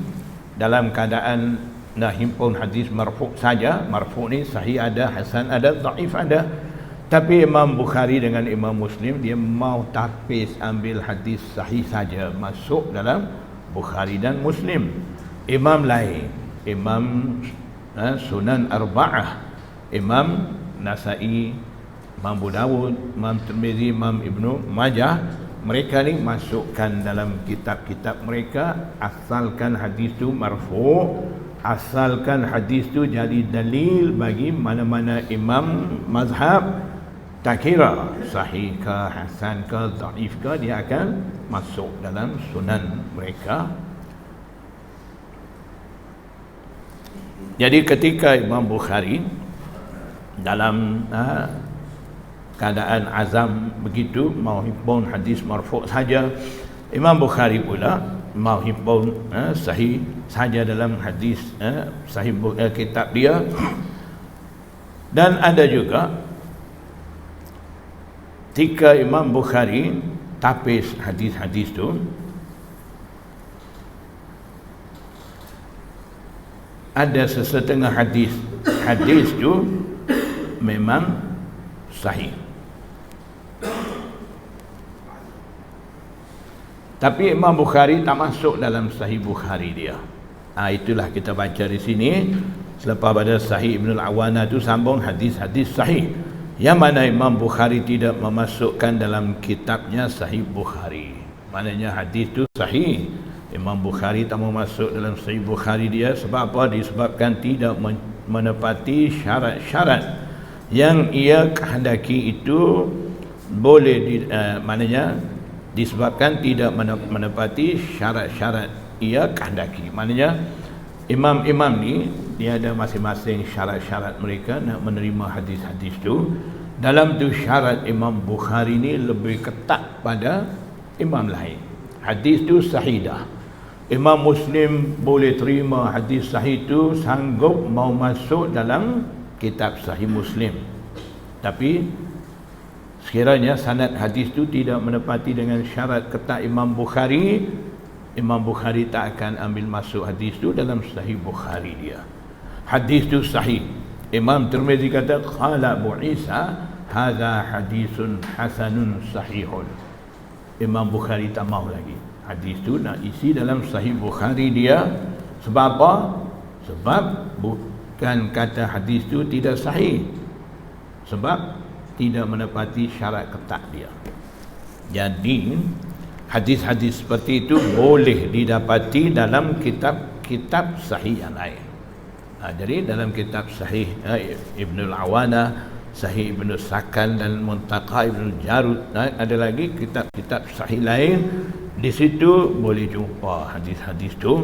dalam keadaan nak himpun hadis marfu' saja. Marfu' ni sahih ada, hasan ada, dhaif ada. Tapi Imam Bukhari dengan Imam Muslim, dia mau tapis ambil hadis sahih saja masuk dalam Bukhari dan Muslim. Imam lain, Imam Sunan Arba'ah, Imam Nasa'i, Imam Abu Dawud, Imam Tirmizi, Imam Ibnu Majah, mereka ni masukkan dalam kitab-kitab mereka, asalkan hadis tu marfu', asalkan hadis tu jadi dalil bagi mana-mana imam mazhab, tak kira sahih ke, hasan ke, dhaif ke, dia akan masuk dalam sunan mereka. Jadi ketika Imam Bukhari dalam keadaan azam begitu, mau himpun hadis marfu' saja, Imam Bukhari pula mau himpun sahih saja dalam hadis sahih kitab dia. Dan ada juga ketika Imam Bukhari tapis hadis-hadis tu, ada sesetengah hadis tu memang sahih, tapi Imam Bukhari tak masuk dalam Sahih Bukhari dia. Itulah kita baca di sini. Selepas pada Sahih Ibn Al-Awana tu sambung hadis-hadis sahih, yang mana Imam Bukhari tidak memasukkan dalam kitabnya Sahih Bukhari. Maknanya hadis tu sahih, Imam Bukhari tak memasuk dalam Sahih Bukhari dia. Sebab apa? Disebabkan tidak menepati syarat-syarat yang ia kehendaki itu boleh maknanya disebabkan tidak menepati syarat-syarat ia kehendaki. Maknanya imam-imam ni dia ada masing-masing syarat-syarat mereka nak menerima hadis-hadis tu. Dalam tu syarat Imam Bukhari ni lebih ketat pada imam lain. Hadis tu sahih dah, Imam Muslim boleh terima hadis sahih tu, sanggup mau masuk dalam kitab Sahih Muslim. Tapi sekiranya sanad hadis tu tidak menepati dengan syarat ketat Imam Bukhari, Imam Bukhari tak akan ambil masuk hadis tu dalam Sahih Bukhari dia. Hadis tu sahih. Imam Tirmizi kata qala Abu Isa hadza hadisun hasanun sahihun. Imam Bukhari tak mau lagi hadis tu nak isi dalam Sahih Bukhari dia. Sebab apa? Sebab bukan kata hadis tu tidak sahih, sebab tidak menepati syarat ketat dia. Jadi hadis-hadis seperti itu boleh didapati dalam kitab-kitab sahih yang lain. Jadi dalam kitab Sahih Ibn Al-Awana, Sahih Ibn Sakan dan Muntaqa Ibn Jarud, ada lagi kitab-kitab sahih lain. Di situ boleh jumpa hadis-hadis tu.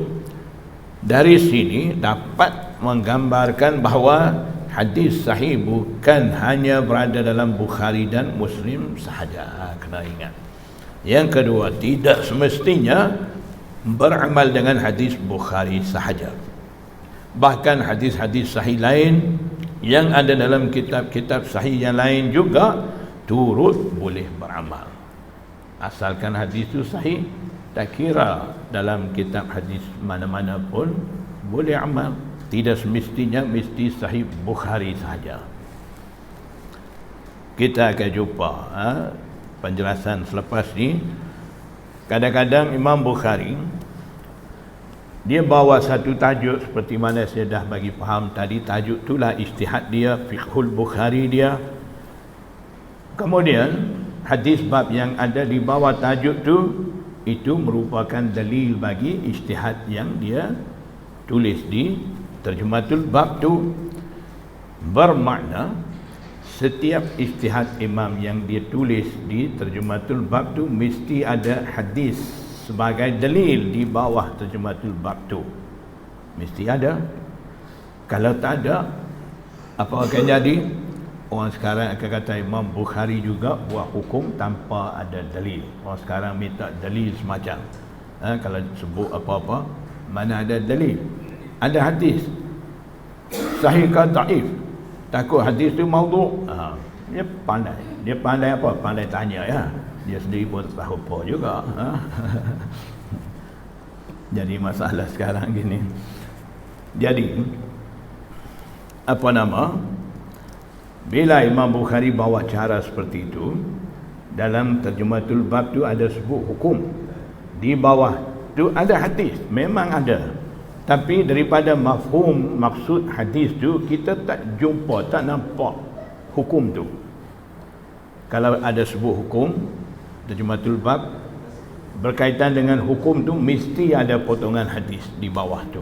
Dari sini dapat menggambarkan bahawa hadis sahih bukan hanya berada dalam Bukhari dan Muslim sahaja. Kena ingat. Yang kedua, tidak semestinya beramal dengan hadis Bukhari sahaja. Bahkan hadis-hadis sahih lain yang ada dalam kitab-kitab sahih yang lain juga turut boleh beramal. Asalkan hadis itu sahih, tak kira dalam kitab hadis mana-mana pun boleh amal. Tidak semestinya mesti Sahih Bukhari sahaja. Kita akan jumpa penjelasan selepas ni. Kadang-kadang Imam Bukhari dia bawa satu tajuk seperti mana saya dah bagi faham tadi. Tajuk itulah ijtihad dia, fiqhul Bukhari dia. Kemudian hadis bab yang ada di bawah tajuk tu, itu merupakan dalil bagi ijtihad yang dia tulis di terjematul bab tu. Bermakna setiap ijtihad imam yang dia tulis di terjematul bab tu mesti ada hadis sebagai dalil di bawah terjematul bab tu. Mesti ada. Kalau tak ada, apa akan jadi? Orang sekarang akan kata Imam Bukhari juga buat hukum tanpa ada dalil. Orang sekarang minta dalil semacam. Kalau sebut apa-apa, mana ada dalil? Ada hadis. Sahih ke dhaif? Takut hadis tu maudhu'. Dia pandai. Dia pandai apa? Pandai tanya ya. Dia sendiri pun tak tahu apa juga. Jadi masalah sekarang gini. Jadi apa nama? Bila Imam Bukhari bawa cara seperti itu, dalam terjematul bab tu ada sebut hukum. Di bawah tu ada hadis, memang ada. Tapi daripada mafhum maksud hadis tu, kita tak jumpa, tak nampak hukum tu. Kalau ada sebut hukum, Terjematul bab berkaitan dengan hukum tu mesti ada potongan hadis di bawah tu.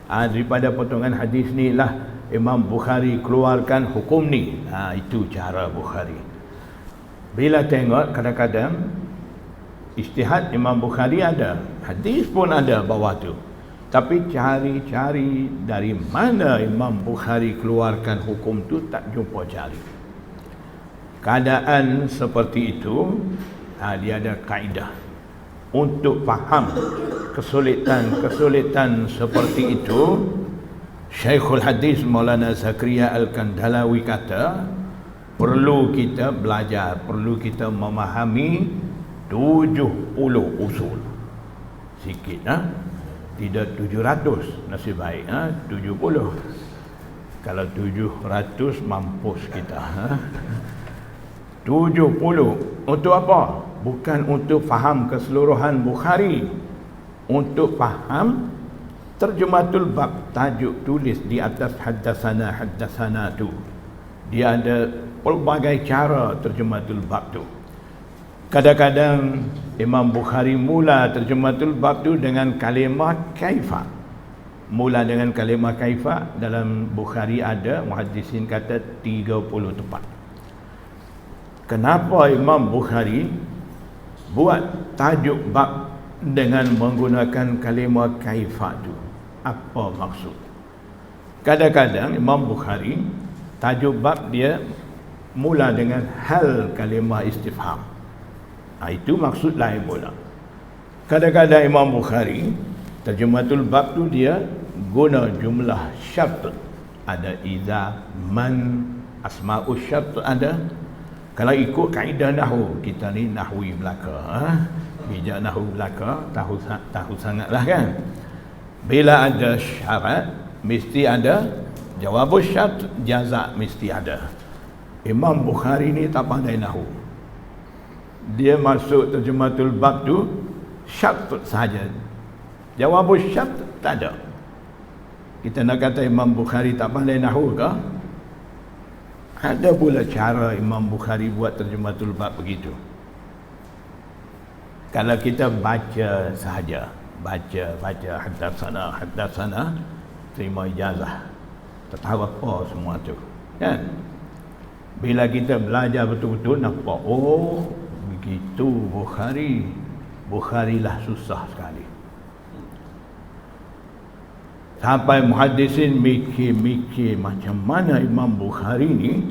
Daripada potongan hadis ni lah Imam Bukhari keluarkan hukum ni. Itu cara Bukhari. Bila tengok kadang-kadang ijtihad Imam Bukhari ada, hadis pun ada bawah tu. Tapi cari-cari dari mana Imam Bukhari keluarkan hukum tu tak jumpa cari. Keadaan seperti itu, dia ada kaedah untuk faham kesulitan seperti itu. Syekhul Hadis Maulana Zakaria Al-Kandhalawi kata, perlu kita belajar, perlu kita memahami 70 usul. Sikit tidak 700, nasib baik 70. Kalau 700 mampus kita. 70 untuk apa? Bukan untuk faham keseluruhan Bukhari, untuk faham terjematul bab. Tajuk tulis di atas haddatsana tu. Dia ada pelbagai cara terjematul bab tu. Kadang-kadang Imam Bukhari mula terjematul bab tu dengan kalimah kaifa. Mula dengan kalimah kaifa. Dalam Bukhari ada muhaddisin kata 30 tempat. Kenapa Imam Bukhari buat tajuk bab dengan menggunakan kalimah kaifa tu? Apa maksud? Kadang-kadang Imam Bukhari tajuk bab dia mula dengan hal kalimah istifham. Itu maksud lain pula. Kadang-kadang Imam Bukhari terjematul bab tu dia guna jumlah syarat. Ada iza, man, asma'us syarat ada. Kalau ikut kaedah nahwu, kita ni nahwi belaka, bijak nahwu belaka, tahu sangatlah kan. Bila ada syarat mesti ada jawabus syarat, jazak mesti ada. Imam Bukhari ni tak pandai nahwu. Dia masuk terjematul bab tu syarat saja, jawabus syarat tak ada. Kita nak kata Imam Bukhari tak pandai nahwu ke? Ada pula cara Imam Bukhari buat terjematul bab begitu. Kalau kita baca sahaja, baca haddatsana, terima ijazah, tak tahu apa semua tu kan. Bila kita belajar betul-betul nampak, oh begitu Bukhari lah susah sekali. Sampai muhaddisin mikir macam mana Imam Bukhari ni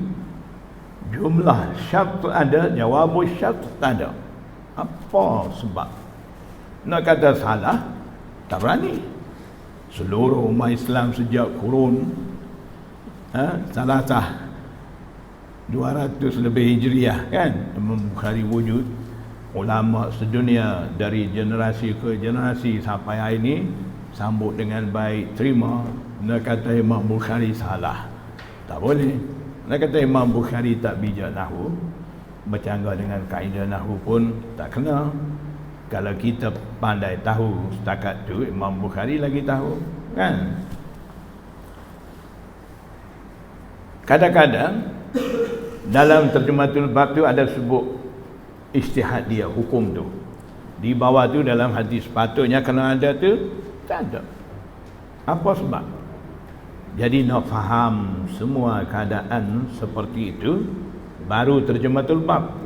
jumlah syarat ada, jawabus syarat tak ada. Apa sebab? Nak kata salah, tak berani. Seluruh umat Islam sejak kurun salasah 200 lebih Hijriah kan, Imam Bukhari wujud. Ulama sedunia dari generasi ke generasi sampai hari ini sambut dengan baik, terima. Nak kata Imam Bukhari salah, tak boleh. Nak kata Imam Bukhari tak bijak nahwu, bercanggah dengan kaedah nahwu pun tak kena. Kalau kita pandai tahu setakat tu, Imam Bukhari lagi tahu kan. Kadang-kadang dalam terjematul bab tu ada sebut ijtihad dia, hukum tu. Di bawah tu dalam hadis patutnya kena ada tu, tak ada. Apa sebab? Jadi nak faham semua keadaan seperti itu, baru terjematul bab.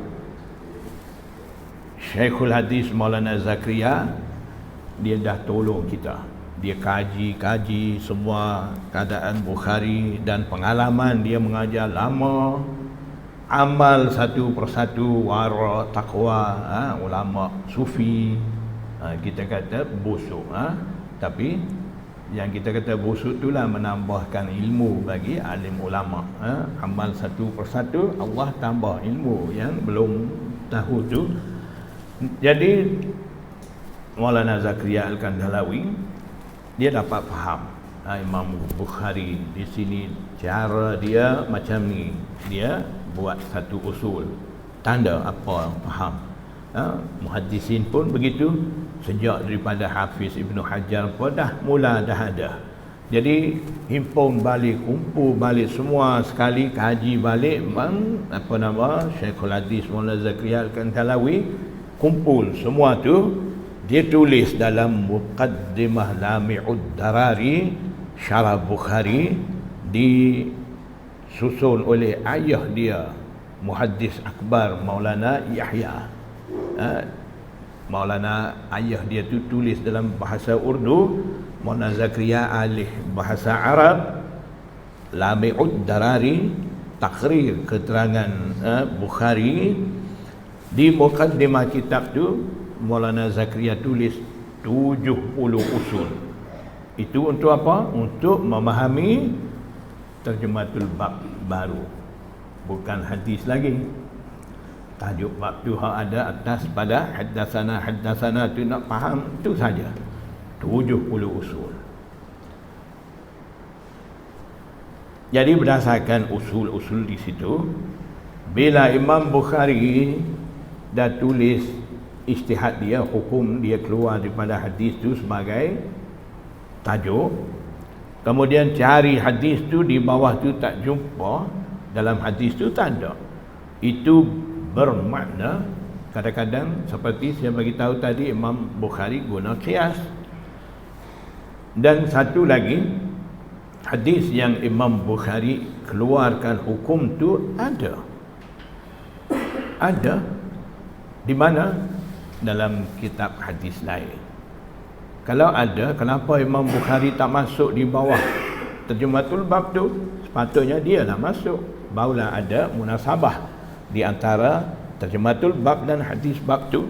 Syekhul Hadis Maulana Zakaria, dia dah tolong kita. Dia kaji semua keadaan Bukhari dan pengalaman dia mengajar lama. Amal satu persatu, wara, taqwa, ulama sufi. Kita kata busuk, tapi yang kita kata busuk itulah menambahkan ilmu bagi alim ulama. Amal satu persatu, Allah tambah ilmu yang belum tahu tu. Jadi Maulana Zakaria Al-Kandhalawi dia dapat faham Imam Bukhari di sini cara dia macam ni. Dia buat satu usul, tanda apa faham. Muhaddisin pun begitu. Sejak daripada Hafiz Ibnu Hajar pun dah ada. Jadi himpun balik, kumpul balik semua sekali, kaji balik Syekhul Hadis Maulana Zakaria Al-Kandhalawi. kumpul semua tu, dia tulis dalam Muqaddimah Lami'ud Darari Syarah Bukhari, disusun oleh ayah dia, Muhaddis Akbar Maulana Yahya. Maulana ayah dia tu tulis dalam bahasa Urdu, Maulana Zakaria alih bahasa Arab. Lami'ud Darari, takrir keterangan Bukhari. Di mukaddimah kitab tu Maulana Zakaria tulis 70 usul. Itu untuk apa? Untuk memahami terjematul bab baru, bukan hadis lagi. Tajuk bab tu ada atas pada haddatsana tu, nak faham tu saja. 70 usul. Jadi berdasarkan usul-usul di situ, bila Imam Bukhari dah tulis ijtihad dia, hukum dia keluar daripada hadis tu sebagai tajuk, kemudian cari hadis tu di bawah tu tak jumpa, dalam hadis tu tak ada, itu bermakna kadang-kadang seperti saya bagi tahu tadi, Imam Bukhari guna qiyas. Dan satu lagi, hadis yang Imam Bukhari keluarkan hukum tu ada di mana? Dalam kitab hadis lain. Kalau ada, kenapa Imam Bukhari tak masuk di bawah terjematul bab tu? Sepatutnya dia lah masuk, barulah ada munasabah di antara terjematul bab dan hadis bab tu.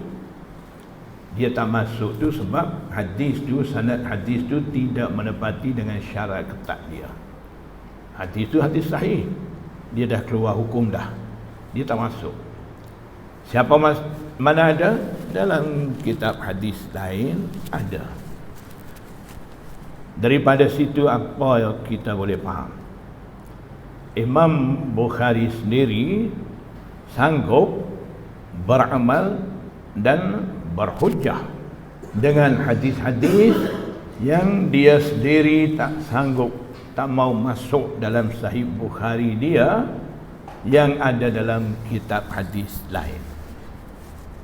Dia tak masuk tu sebab hadis tu, sanad hadis tu tidak menepati dengan syarat ketat dia. Hadis tu hadis sahih, dia dah keluar hukum dah, dia tak masuk. Siapa mana ada? Dalam kitab hadis lain ada. Daripada situ apa yang kita boleh faham? Imam Bukhari sendiri sanggup beramal dan berhujjah dengan hadis-hadis yang dia sendiri tak sanggup, tak mau masuk dalam Sahih Bukhari dia, yang ada dalam kitab hadis lain.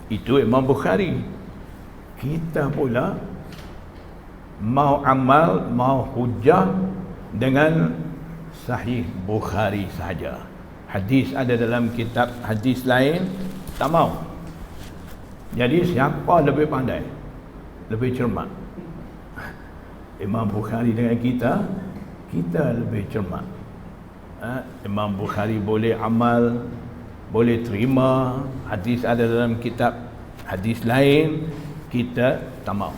Itu Imam Bukhari. Kita pula mau amal, mau hujjah dengan Sahih Bukhari saja. Hadis ada dalam kitab hadis lain, tak mau. Jadi siapa lebih pandai, lebih cermat? Imam Bukhari dengan kita lebih cermat. Imam Bukhari boleh amal, boleh terima hadis ada dalam kitab hadis lain, kita tak mau.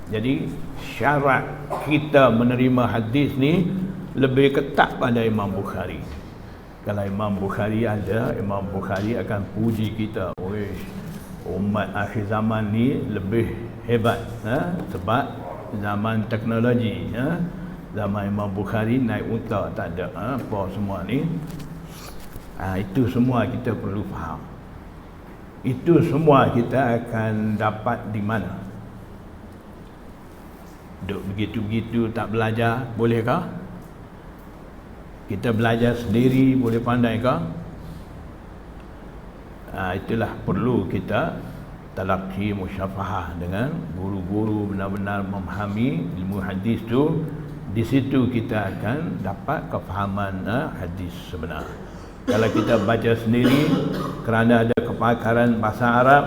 Jadi syarat kita menerima hadis ni lebih ketat pada Imam Bukhari. Kalau Imam Bukhari ada, Imam Bukhari akan puji kita, umat akhir zaman ni lebih hebat, sebab zaman teknologi, zaman Imam Bukhari naik unta tak ada apa semua ni. Itu semua kita perlu faham. Itu semua kita akan dapat di mana? Duk begitu-begitu tak belajar, bolehkah? Kita belajar sendiri boleh pandai kah? Itulah perlu kita talaqi musyafahah dengan guru-guru, benar-benar memahami ilmu hadis tu. Di situ kita akan dapat kefahaman hadis sebenar. Kalau kita baca sendiri kerana ada kepakaran bahasa Arab,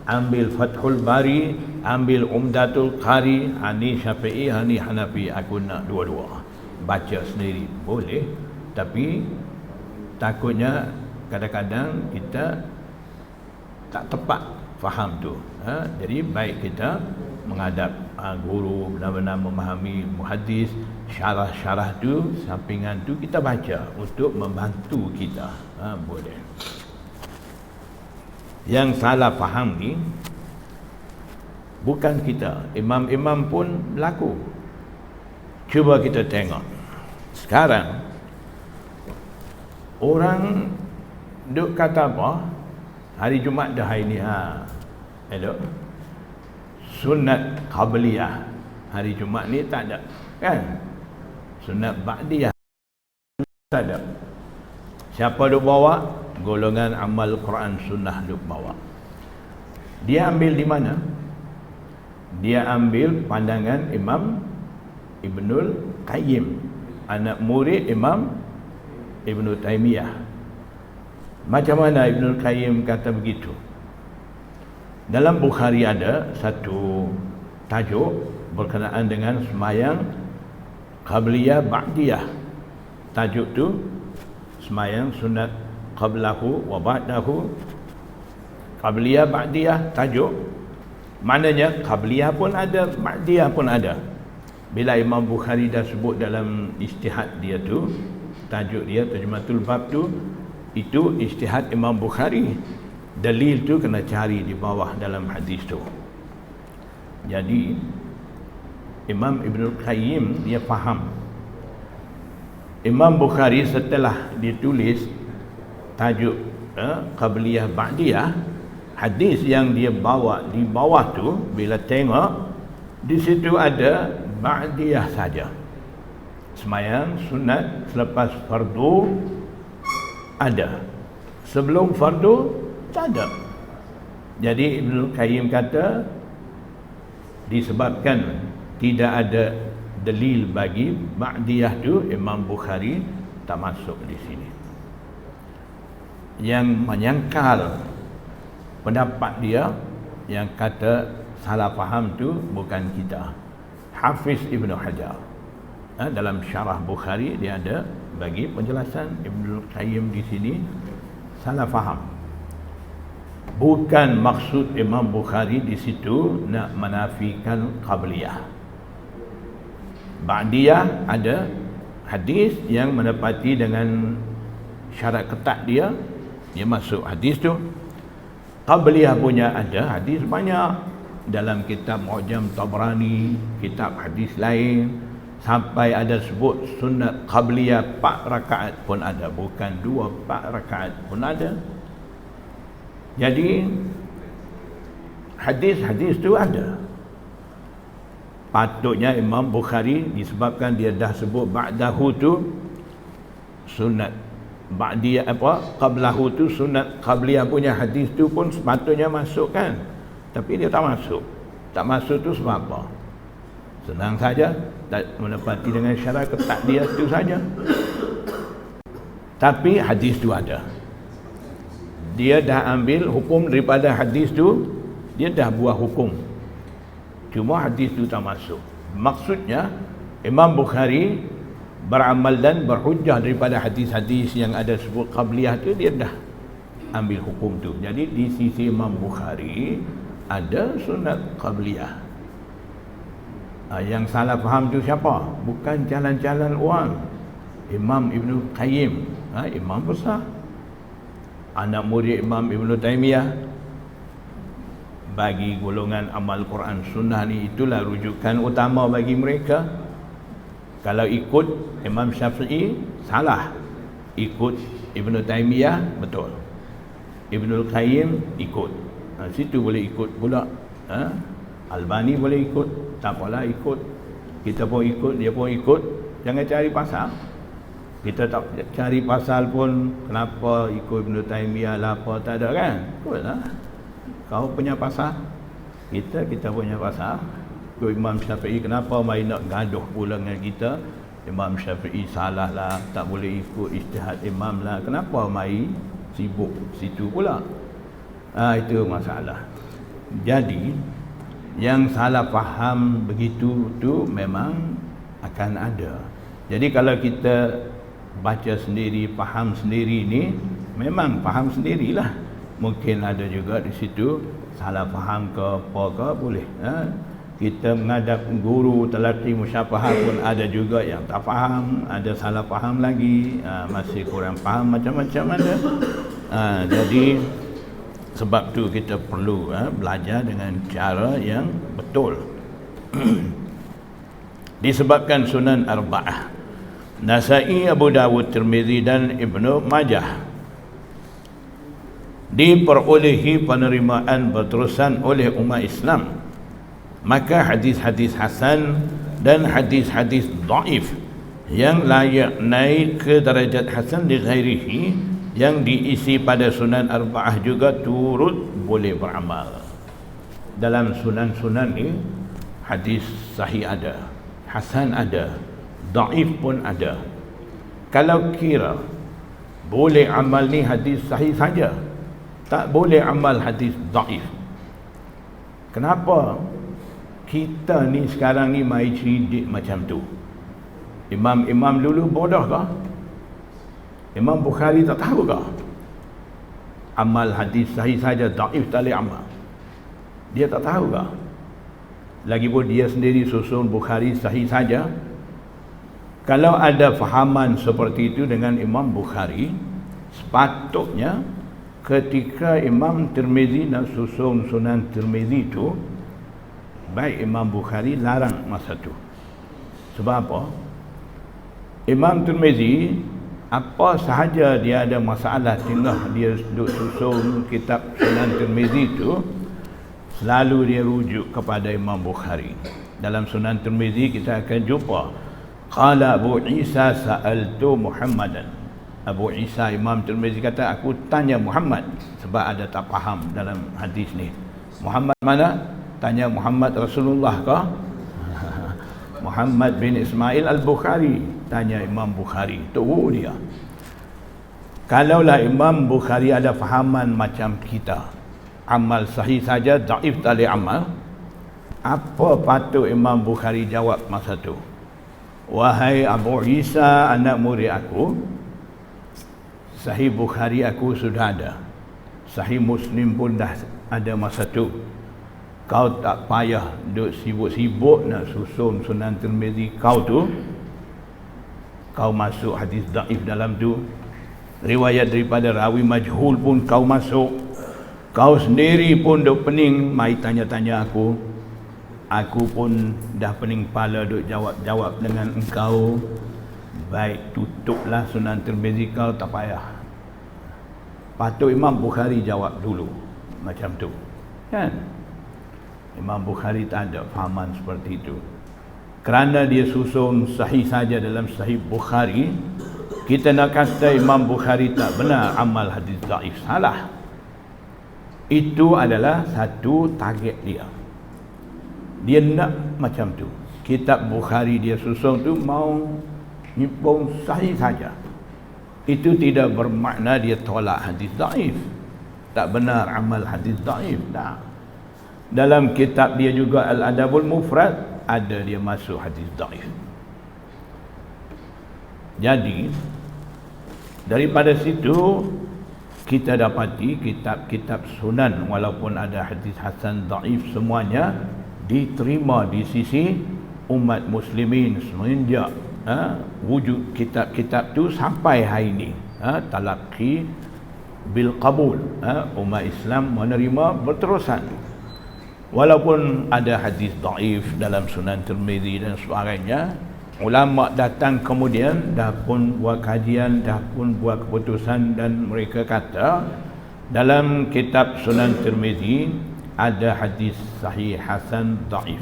ambil Fathul Bari, ambil Umdatul Qari, ni Syafi'i, ni Hanafi, aku nak dua-dua. Baca sendiri boleh, tapi takutnya kadang-kadang kita tak tepat faham tu. Jadi baik kita menghadap guru, benar-benar memahami muhaddis, syarah-syarah tu, sampingan tu kita baca untuk membantu kita. Boleh. Yang salah faham ni bukan kita, imam-imam pun berlaku. Cuba kita tengok sekarang orang duk kata apa? Hari Jumaat dah hari ni, elok. Sunat qabliyah hari Jumaat ni tak ada, kan? Sunat ba'diyah tak ada. Siapa duk bawa? Golongan amal Quran sunnah duk bawa. Dia ambil di mana? Dia ambil pandangan Imam Ibnul Qayyim, anak murid Imam Ibnu Taimiyah. Macam mana Ibnul Qayyim kata begitu? Dalam Bukhari ada satu tajuk berkenaan dengan sembahyang qabliyah ba'diyah. Tajuk tu sembahyang sunat qablahu wa ba'dahu, qabliyah ba'diyah tajuk. Maknanya qabliyah pun ada, ba'diyah pun ada. Bila Imam Bukhari dah sebut dalam ijtihad dia tu, tajuk dia Tarjumatul Bab tu, itu ijtihad Imam Bukhari. Dalil tu kena cari di bawah dalam hadis tu. Jadi Imam Ibnul Qayyim dia faham. Imam Bukhari setelah ditulis tajuk qabliyah ba'diyah, hadis yang dia bawa di bawah tu, bila tengok di situ ada ba'diyah saja. Sembahyang sunat selepas fardu ada, sebelum fardu tak ada. Jadi Ibnul Qayyim kata disebabkan tidak ada dalil bagi ba'diyah tu, Imam Bukhari tak masuk di sini. Yang menyangkal pendapat dia yang kata salah faham tu bukan kita, Hafiz Ibnu Hajar. Dalam syarah Bukhari dia ada bagi penjelasan Ibnul Qayyim di sini salah faham. Bukan maksud Imam Bukhari di situ nak menafikan qabliyah. Ba'diyah ada hadis yang menepati dengan syarat ketat dia masuk hadis tu. Qabliyah punya ada hadis banyak dalam kitab Mu'jam Tabrani, kitab hadis lain, sampai ada sebut sunat qabliyah 4 rakaat pun ada, bukan 2, 4 rakaat pun ada. Jadi hadis-hadis tu ada. Patutnya Imam Bukhari disebabkan dia dah sebut ba'dahu tu sunat ba'diyah qablahu tu sunat qabliyah punya hadis tu pun sepatutnya masuk kan. Tapi dia tak masuk. Tak masuk tu sebab apa? Senang saja, tak menepati dengan syarat ketat dia tu saja. Tapi hadis tu ada. Dia dah ambil hukum daripada hadis tu, dia dah buat hukum. Cuma hadis tu tak masuk. Maksudnya Imam Bukhari beramal dan berhujjah daripada hadis-hadis yang ada sebut qabliyah tu, dia dah ambil hukum tu. Jadi di sisi Imam Bukhari ada sunat qabliyah. Yang salah faham tu siapa? Bukan jalan-jalan orang. Imam Ibnu Qayyim, imam besar, anak murid Imam Ibnu Taimiyah. Bagi golongan amal Quran Sunnah ni, itulah rujukan utama bagi mereka. Kalau ikut Imam Syafi'i salah, ikut Ibnu Taimiyah betul, Ibnul Qayyim ikut, situ boleh ikut pula. Albani boleh ikut, tak apalah ikut. Kita pun ikut, dia pun ikut. Jangan cari pasal. Kita tak cari pasal pun, kenapa ikut Ibnu Taimiyah lah apa, tak ada kan? Ikutlah. Kau punya pasal, kita punya pasal. Ikut Imam Syafi'i, kenapa mai nak gaduh pula dengan kita? Imam Syafi'i salah lah, tak boleh ikut ijtihad imam lah. Kenapa mai sibuk situ pula? Itu masalah. Jadi yang salah faham begitu tu memang akan ada. Jadi kalau kita baca sendiri, faham sendiri ni, memang faham sendirilah. Mungkin ada juga di situ salah faham ke apa ke, boleh. Kita menghadap guru telaki musyafahah pun ada juga yang tak faham, ada salah faham lagi, masih kurang faham, macam-macam ada. Jadi sebab tu kita perlu belajar dengan cara yang betul. Disebabkan Sunan Arba'ah, Nasa'i, Abu Dawud, Tirmizi dan Ibnu Majah diperolehi penerimaan berterusan oleh umat Islam, maka hadis-hadis hasan dan hadis-hadis dhaif yang layak naik ke darajat hasan li ghairihi yang diisi pada Sunan Arba'ah juga turut boleh beramal. dalam sunan-sunan ni hadis sahih ada, hasan ada, dhaif pun ada. Kalau kira boleh amal ni hadis sahih saja, tak boleh amal hadis dhaif. Kenapa kita ni sekarang ni mai cerdik macam tu? Imam-imam dulu bodoh ke? Imam Bukhari tak tahu ke? Amal hadis sahih saja, dhaif tak boleh amal. Dia tak tahu ke? Lagipun dia sendiri susun Bukhari sahih saja. Kalau ada fahaman seperti itu dengan Imam Bukhari, sepatutnya ketika Imam Tirmizi nak susun Sunan Tirmizi itu, baik Imam Bukhari larang masa tu. Sebab apa? Imam Tirmizi, apa sahaja dia ada masalah tengah dia duduk susun kitab Sunan Tirmizi itu, selalu dia rujuk kepada Imam Bukhari. Dalam Sunan Tirmizi kita akan jumpa qala Abu Isa sa'altu Muhammadan. Abu Isa Imam Tirmizi kata, aku tanya Muhammad, sebab ada tak faham dalam hadis ni. Muhammad mana? Tanya Muhammad Rasulullah ke? Muhammad bin Ismail Al-Bukhari. Tanya Imam Bukhari. Tunggu dia. Kalaulah Imam Bukhari ada fahaman macam kita, amal sahih saja, dhaif tak boleh amal, apa patut Imam Bukhari jawab masa tu? Wahai Abu Isa, anak murid aku, Sahih Bukhari aku sudah ada, Sahih Muslim pun dah ada masa tu. Kau tak payah duk sibuk-sibuk nak susun Sunan Tirmizi kau tu. Kau masuk hadis dhaif dalam tu, riwayat daripada rawi majhul pun kau masuk. Kau sendiri pun duk pening mai tanya-tanya aku. Aku pun dah pening kepala duk jawab-jawab dengan engkau. Baik, tutuplah Sunan Tirmizi kau, tak payah. Patut Imam Bukhari jawab dulu macam tu, kan? Imam Bukhari tak ada fahaman seperti itu. Kerana dia susun sahih saja dalam Sahih Bukhari, kita nak kata Imam Bukhari tak benar amal hadis dhaif, salah. Itu adalah satu target dia. Dia nak macam tu. Kitab Bukhari dia susun tu mau nyipung sahih saja. Itu tidak bermakna dia tolak hadis dhaif. Tak benar amal hadis dhaif, tak. Dalam kitab dia juga Al-Adabul Mufrad ada dia masuk hadis dhaif. Jadi daripada situ kita dapati kitab-kitab sunan walaupun ada hadis hasan dhaif, semuanya diterima di sisi umat muslimin semenjak wujud kitab-kitab tu sampai hari ini. Talaqi bil qabul, umat Islam menerima berterusan. Walaupun ada hadis dhaif dalam Sunan Tirmizi dan sebagainya, ulama datang kemudian dah pun buat kajian, dah pun buat keputusan, dan mereka kata dalam kitab Sunan Tirmizi ada hadis sahih, hasan, dhaif,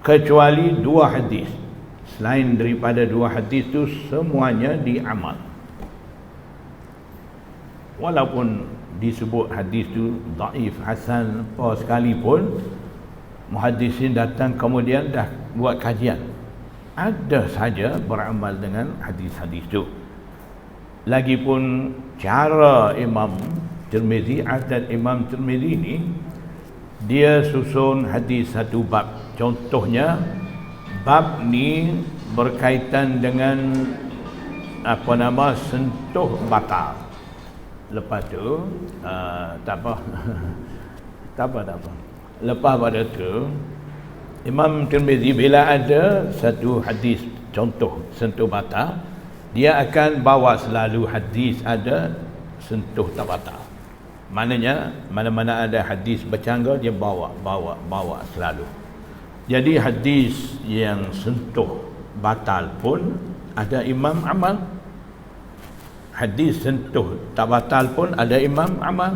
kecuali dua hadis. Selain daripada dua hadis itu semuanya diamal. Walaupun disebut hadis itu dhaif, hasan, apa sekalipun, muhaddisin datang kemudian dah buat kajian, ada saja beramal dengan hadis-hadis itu. Lagipun cara Imam Tirmizi, adat Imam Tirmizi ni, dia susun hadis satu bab. Contohnya bab ni berkaitan dengan sentuh batal. Lepas tu tak apa. Lepas pada tu Imam Tirmizi bila ada satu hadis contoh sentuh batal, dia akan bawa selalu hadis ada sentuh tak batal. Maknanya mana-mana ada hadis bercanggah, dia bawa selalu. Jadi hadis yang sentuh batal pun ada imam amal. Hadis sentuh tak batal pun ada imam amal.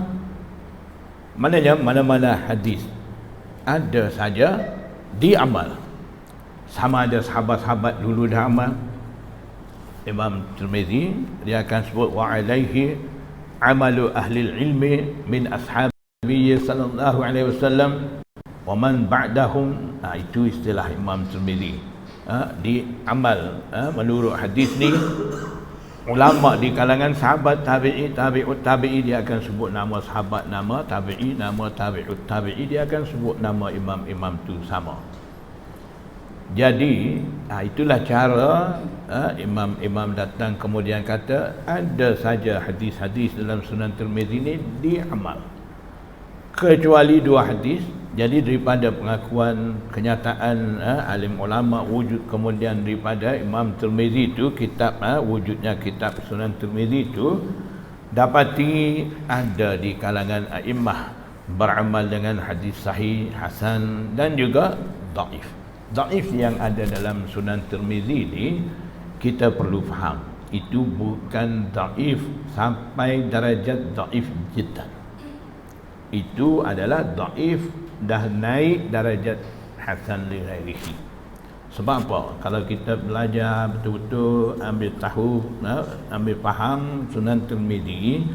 Maknanya mana-mana hadis ada saja diamal. Sama ada sahabat-sahabat dulu dah amal. Imam Tirmizi dia akan sebut wa alaihi amalu ahli ilmi min ashab Nabi sallallahu alaihi wasallam wa man ba'dahum, itu istilah Imam Tirmizi. Di amal menurut hadis ni, ulama di kalangan sahabat tabi'i, tabi'ut tabi'i, dia akan sebut nama sahabat, nama tabi'i, nama tabi'ut tabi'i, dia akan sebut nama imam-imam tu sama. Jadi itulah cara imam-imam datang kemudian kata ada saja hadis-hadis dalam Sunan Tirmizi ni diamal, kecuali 2 hadis. Jadi daripada pengakuan kenyataan alim ulama wujud kemudian daripada Imam Tirmizi itu, kitab wujudnya kitab Sunan Tirmizi itu, dapati ada di kalangan a'immah beramal dengan hadis sahih, hasan dan juga dhaif. Dhaif yang ada dalam Sunan Tirmizi ini kita perlu faham, itu bukan dhaif sampai darajat dhaif jiddan. Itu adalah dhaif dah naik darajat hasan li ghairihi. Sebab apa? Kalau kita belajar betul-betul, ambil tahu, ambil faham Sunan Tirmizi,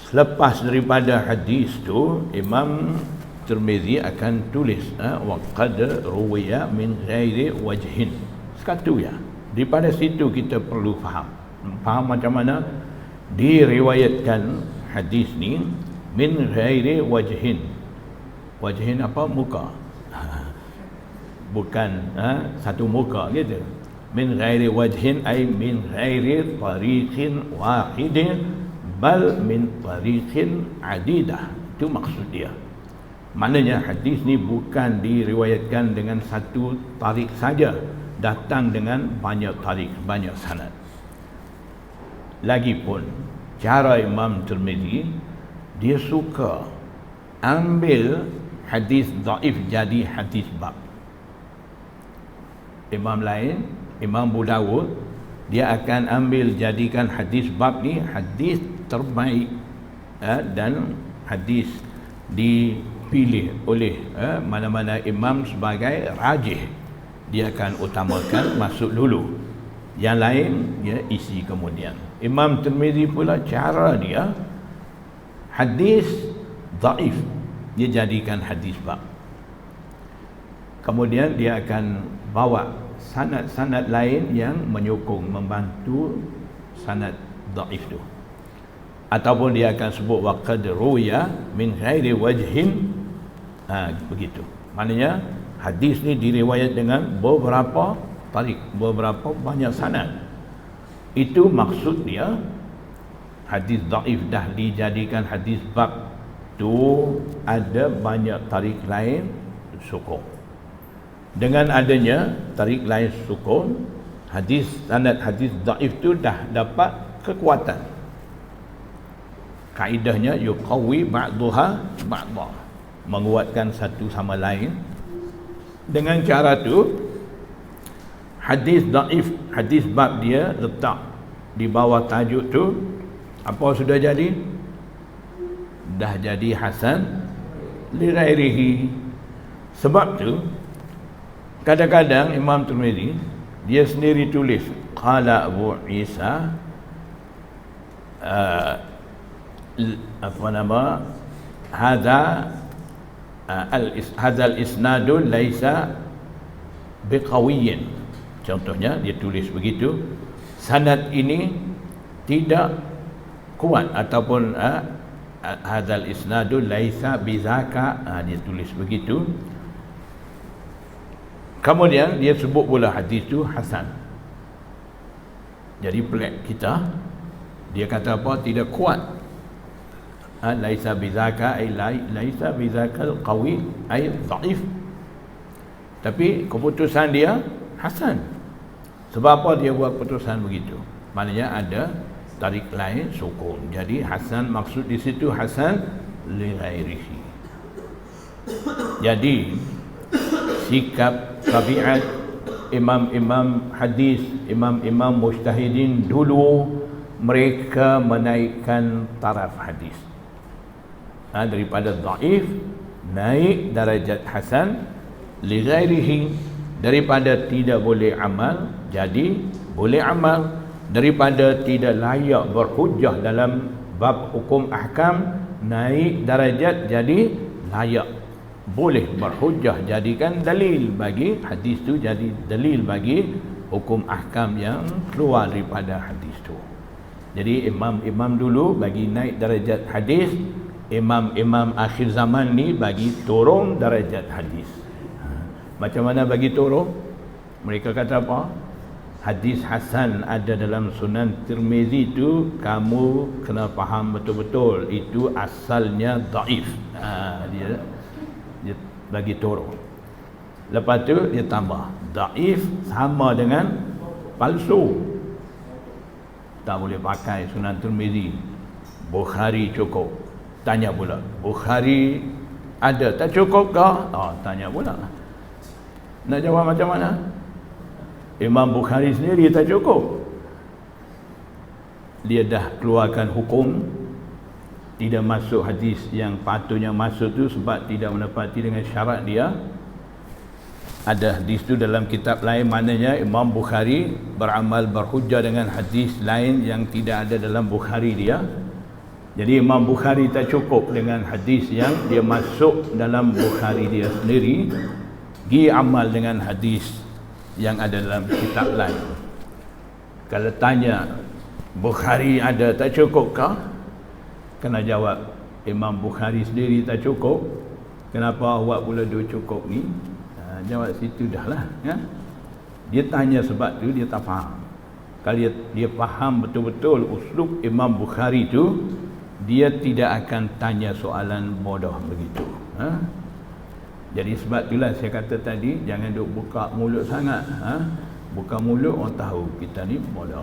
selepas daripada hadis tu Imam Tirmizi akan tulis wa qad ruwiya min ghairi wajhin. Sekatu ya. Daripada situ kita perlu faham macam mana diriwayatkan hadis ni min ghairi wajhin. Wajhin apa? Muka. Bukan satu muka gitu. Min ghairi wajhin ay min ghairi tariqin wahidin bal min tariqin adidah. Itu maksud dia. Maknanya hadis ni bukan diriwayatkan dengan satu tarik saja, datang dengan banyak tarik, banyak sanad. Lagipun cara Imam Tirmizi, dia suka ambil hadis dhaif jadi hadis bab. Imam lain, Imam Abu Dawud, dia akan ambil jadikan hadis bab ni hadis terbaik, dan hadis dipilih oleh mana-mana imam sebagai rajih, dia akan utamakan masuk dulu, yang lain dia isi kemudian. Imam Tirmizi pula cara dia hadis dhaif dia jadikan hadis bab, kemudian dia akan bawa sanad-sanad lain yang menyokong, membantu sanad dhaif tu, ataupun dia akan sebut wa qad ruya min ghairi wajhin. Begitu. Maknanya hadis ni diriwayat dengan beberapa tarik, beberapa banyak sanad. Itu maksud dia. Hadis dhaif dah dijadikan hadis bab tu, ada banyak tarik lain sokong. Dengan adanya tarik lain sokong, sanad hadis dhaif tu dah dapat kekuatan. Kaedahnya yuqawi ba'daha ba'dha, menguatkan satu sama lain. Dengan cara tu hadis dhaif, hadis bab dia letak di bawah tajuk tu, apa sudah jadi? Dah jadi hasan li ghairihi. Sebab tu kadang-kadang Imam Tirmizi dia sendiri tulis qala Abu Isa hadza al-isnadun laisa biqawiyyin. Contohnya dia tulis begitu, sanad ini tidak kuat, ataupun hadzal isnadu laisa bizaka, dia tulis begitu. Kemudian dia sebut pula hadis tu hasan. Jadi pelik kita, dia kata apa? Tidak kuat. Laisa bizaka ay laisa bizakal qawi ay dhaif. Tapi keputusan dia hasan. Sebab apa dia buat keputusan begitu? Maknanya ada tarik lain sokong. Jadi hasan, maksud di situ hasan li ghairihi. Jadi sikap tabiat imam-imam hadis, imam-imam mujtahidin dulu, mereka menaikkan taraf hadis daripada dhaif naik darajat hasan li ghairihi, daripada tidak boleh amal jadi boleh amal, daripada tidak layak berhujjah dalam bab hukum ahkam, naik darajat jadi layak, boleh berhujjah, jadikan dalil bagi hadis tu, jadi dalil bagi hukum ahkam yang keluar daripada hadis tu. Jadi imam-imam dulu bagi naik darajat hadis, imam-imam akhir zaman ni bagi turun darajat hadis. Macam mana bagi turun? Mereka kata apa? Hadis hasan ada dalam Sunan Tirmizi tu, kamu kena faham betul-betul itu asalnya dhaif. Dia bagi turun. Lepas tu dia tambah dhaif sama dengan palsu, tak boleh pakai Sunan Tirmizi. Bukhari cukup. Tanya pula, Bukhari ada tak cukup ke? Tanya pula. Nak jawab macam mana? Imam Bukhari sendiri tak cukup. Dia dah keluarkan hukum tidak masuk hadis yang patutnya masuk tu sebab tidak menepati dengan syarat dia. Ada hadis tu dalam kitab lain, maknanya Imam Bukhari beramal berhujjah dengan hadis lain yang tidak ada dalam Bukhari dia. Jadi Imam Bukhari tak cukup dengan hadis yang dia masuk dalam Bukhari dia sendiri, pergi amal dengan hadis yang ada dalam kitab lain. Kalau tanya Bukhari ada tak cukup kah? Kena jawab Imam Bukhari sendiri tak cukup, kenapa awak pula duk cukup ni? Jawab situ dah lah, ya? Dia tanya sebab tu dia tak faham. Kalau dia faham betul-betul uslub Imam Bukhari tu, dia tidak akan tanya soalan bodoh begitu, ha? Jadi sebab itulah saya kata tadi, jangan duk buka mulut sangat, ha? Buka mulut orang tahu kita ni bodoh.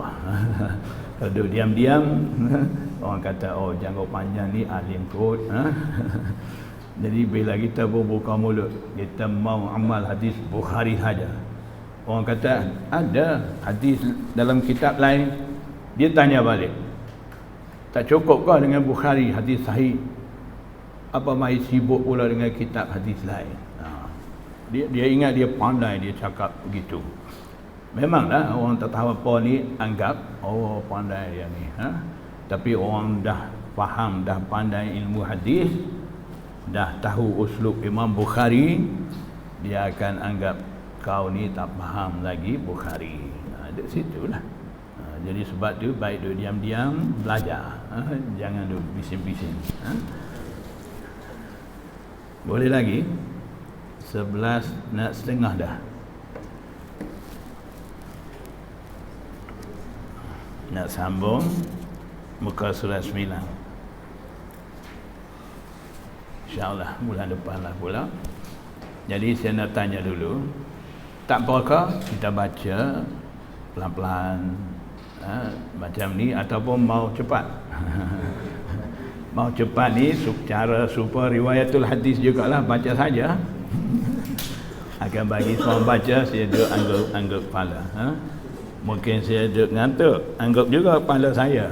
Kalau duk diam-diam, orang kata oh janggut panjang ni alim kot, ha? Jadi bila kita buka mulut, kita mau amal hadis Bukhari saja, orang kata ada hadis dalam kitab lain, dia tanya balik, tak cukup kah dengan Bukhari hadis sahih? Apa mai sibuk pula dengan kitab hadis lain? Dia ingat dia pandai, dia cakap begitu. Memanglah orang tak tahu apa ni anggap oh pandai yang ni, ha? Tapi orang dah faham, dah pandai ilmu hadis, dah tahu uslub Imam Bukhari, dia akan anggap kau ni tak faham lagi Bukhari. Di situlah. Jadi sebab tu baik duk diam-diam belajar, jangan duk bising-bising. Boleh lagi? 11 nak setengah dah. Nak sambung muka surat 9. InsyaAllah bulan depan lah pula. Jadi saya nak tanya dulu, tak apakah kita baca pelan-pelan, macam ni, ataupun mau cepat? Mau cepat ni cara super riwayatul hadis jugalah, baca saja. Akan bagi seorang baca, saya duduk anggap kepala, mungkin saya duduk ngantuk, anggap juga kepala saya,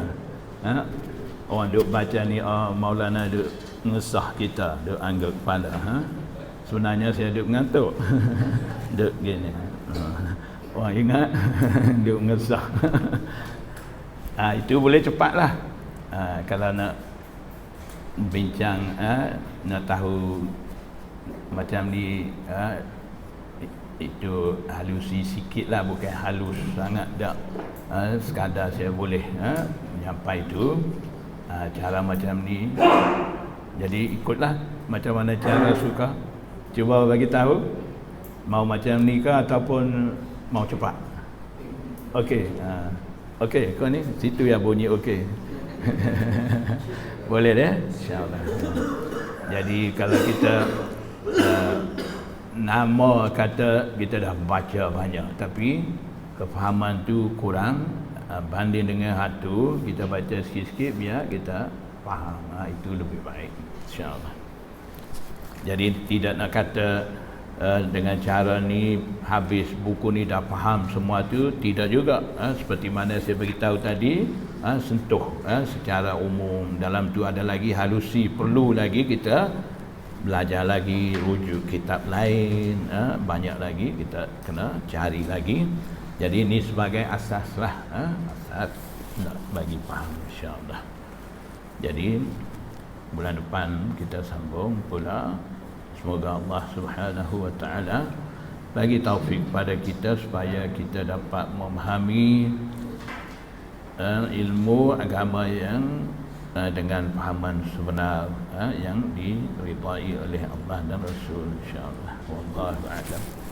orang duduk baca ni, Maulana duduk ngesah kita, duk anggap kepala, sebenarnya saya duk ngantuk. Duk gini, orang ingat duk ngesah. Itu boleh cepatlah. Kalau nak bincang, nak tahu macam ni, itu halusi sikit lah, bukan halus sangat tak. Sekadar saya boleh sampai tu, cara macam ni. Jadi ikutlah macam mana cara suka. Cuba bagi tahu mau macam ni ke ataupun mau cepat. Okey. Okey, kau ni situ ya bunyi okey. Boleh deh, insya-Allah. Jadi kalau kita nama kata kita dah baca banyak tapi kefahaman tu kurang, banding dengan hatu kita baca sikit-sikit biar kita faham, itu lebih baik, insya-Allah. Jadi tidak nak kata dengan cara ni habis buku ni dah faham semua tu, tidak juga. Seperti mana saya beritahu tadi, sentuh secara umum. Dalam tu ada lagi halusi, perlu lagi kita belajar lagi, rujuk kitab lain, banyak lagi kita kena cari lagi. Jadi ini sebagai asas lah, asas nak bagi faham, insya-Allah. Jadi bulan depan kita sambung pula. Semoga Allah Subhanahu wa taala bagi taufik pada kita supaya kita dapat memahami ilmu agama yang dengan fahaman sebenar yang diridai oleh Allah dan Rasul, insya-Allah. Wallahu a'lam.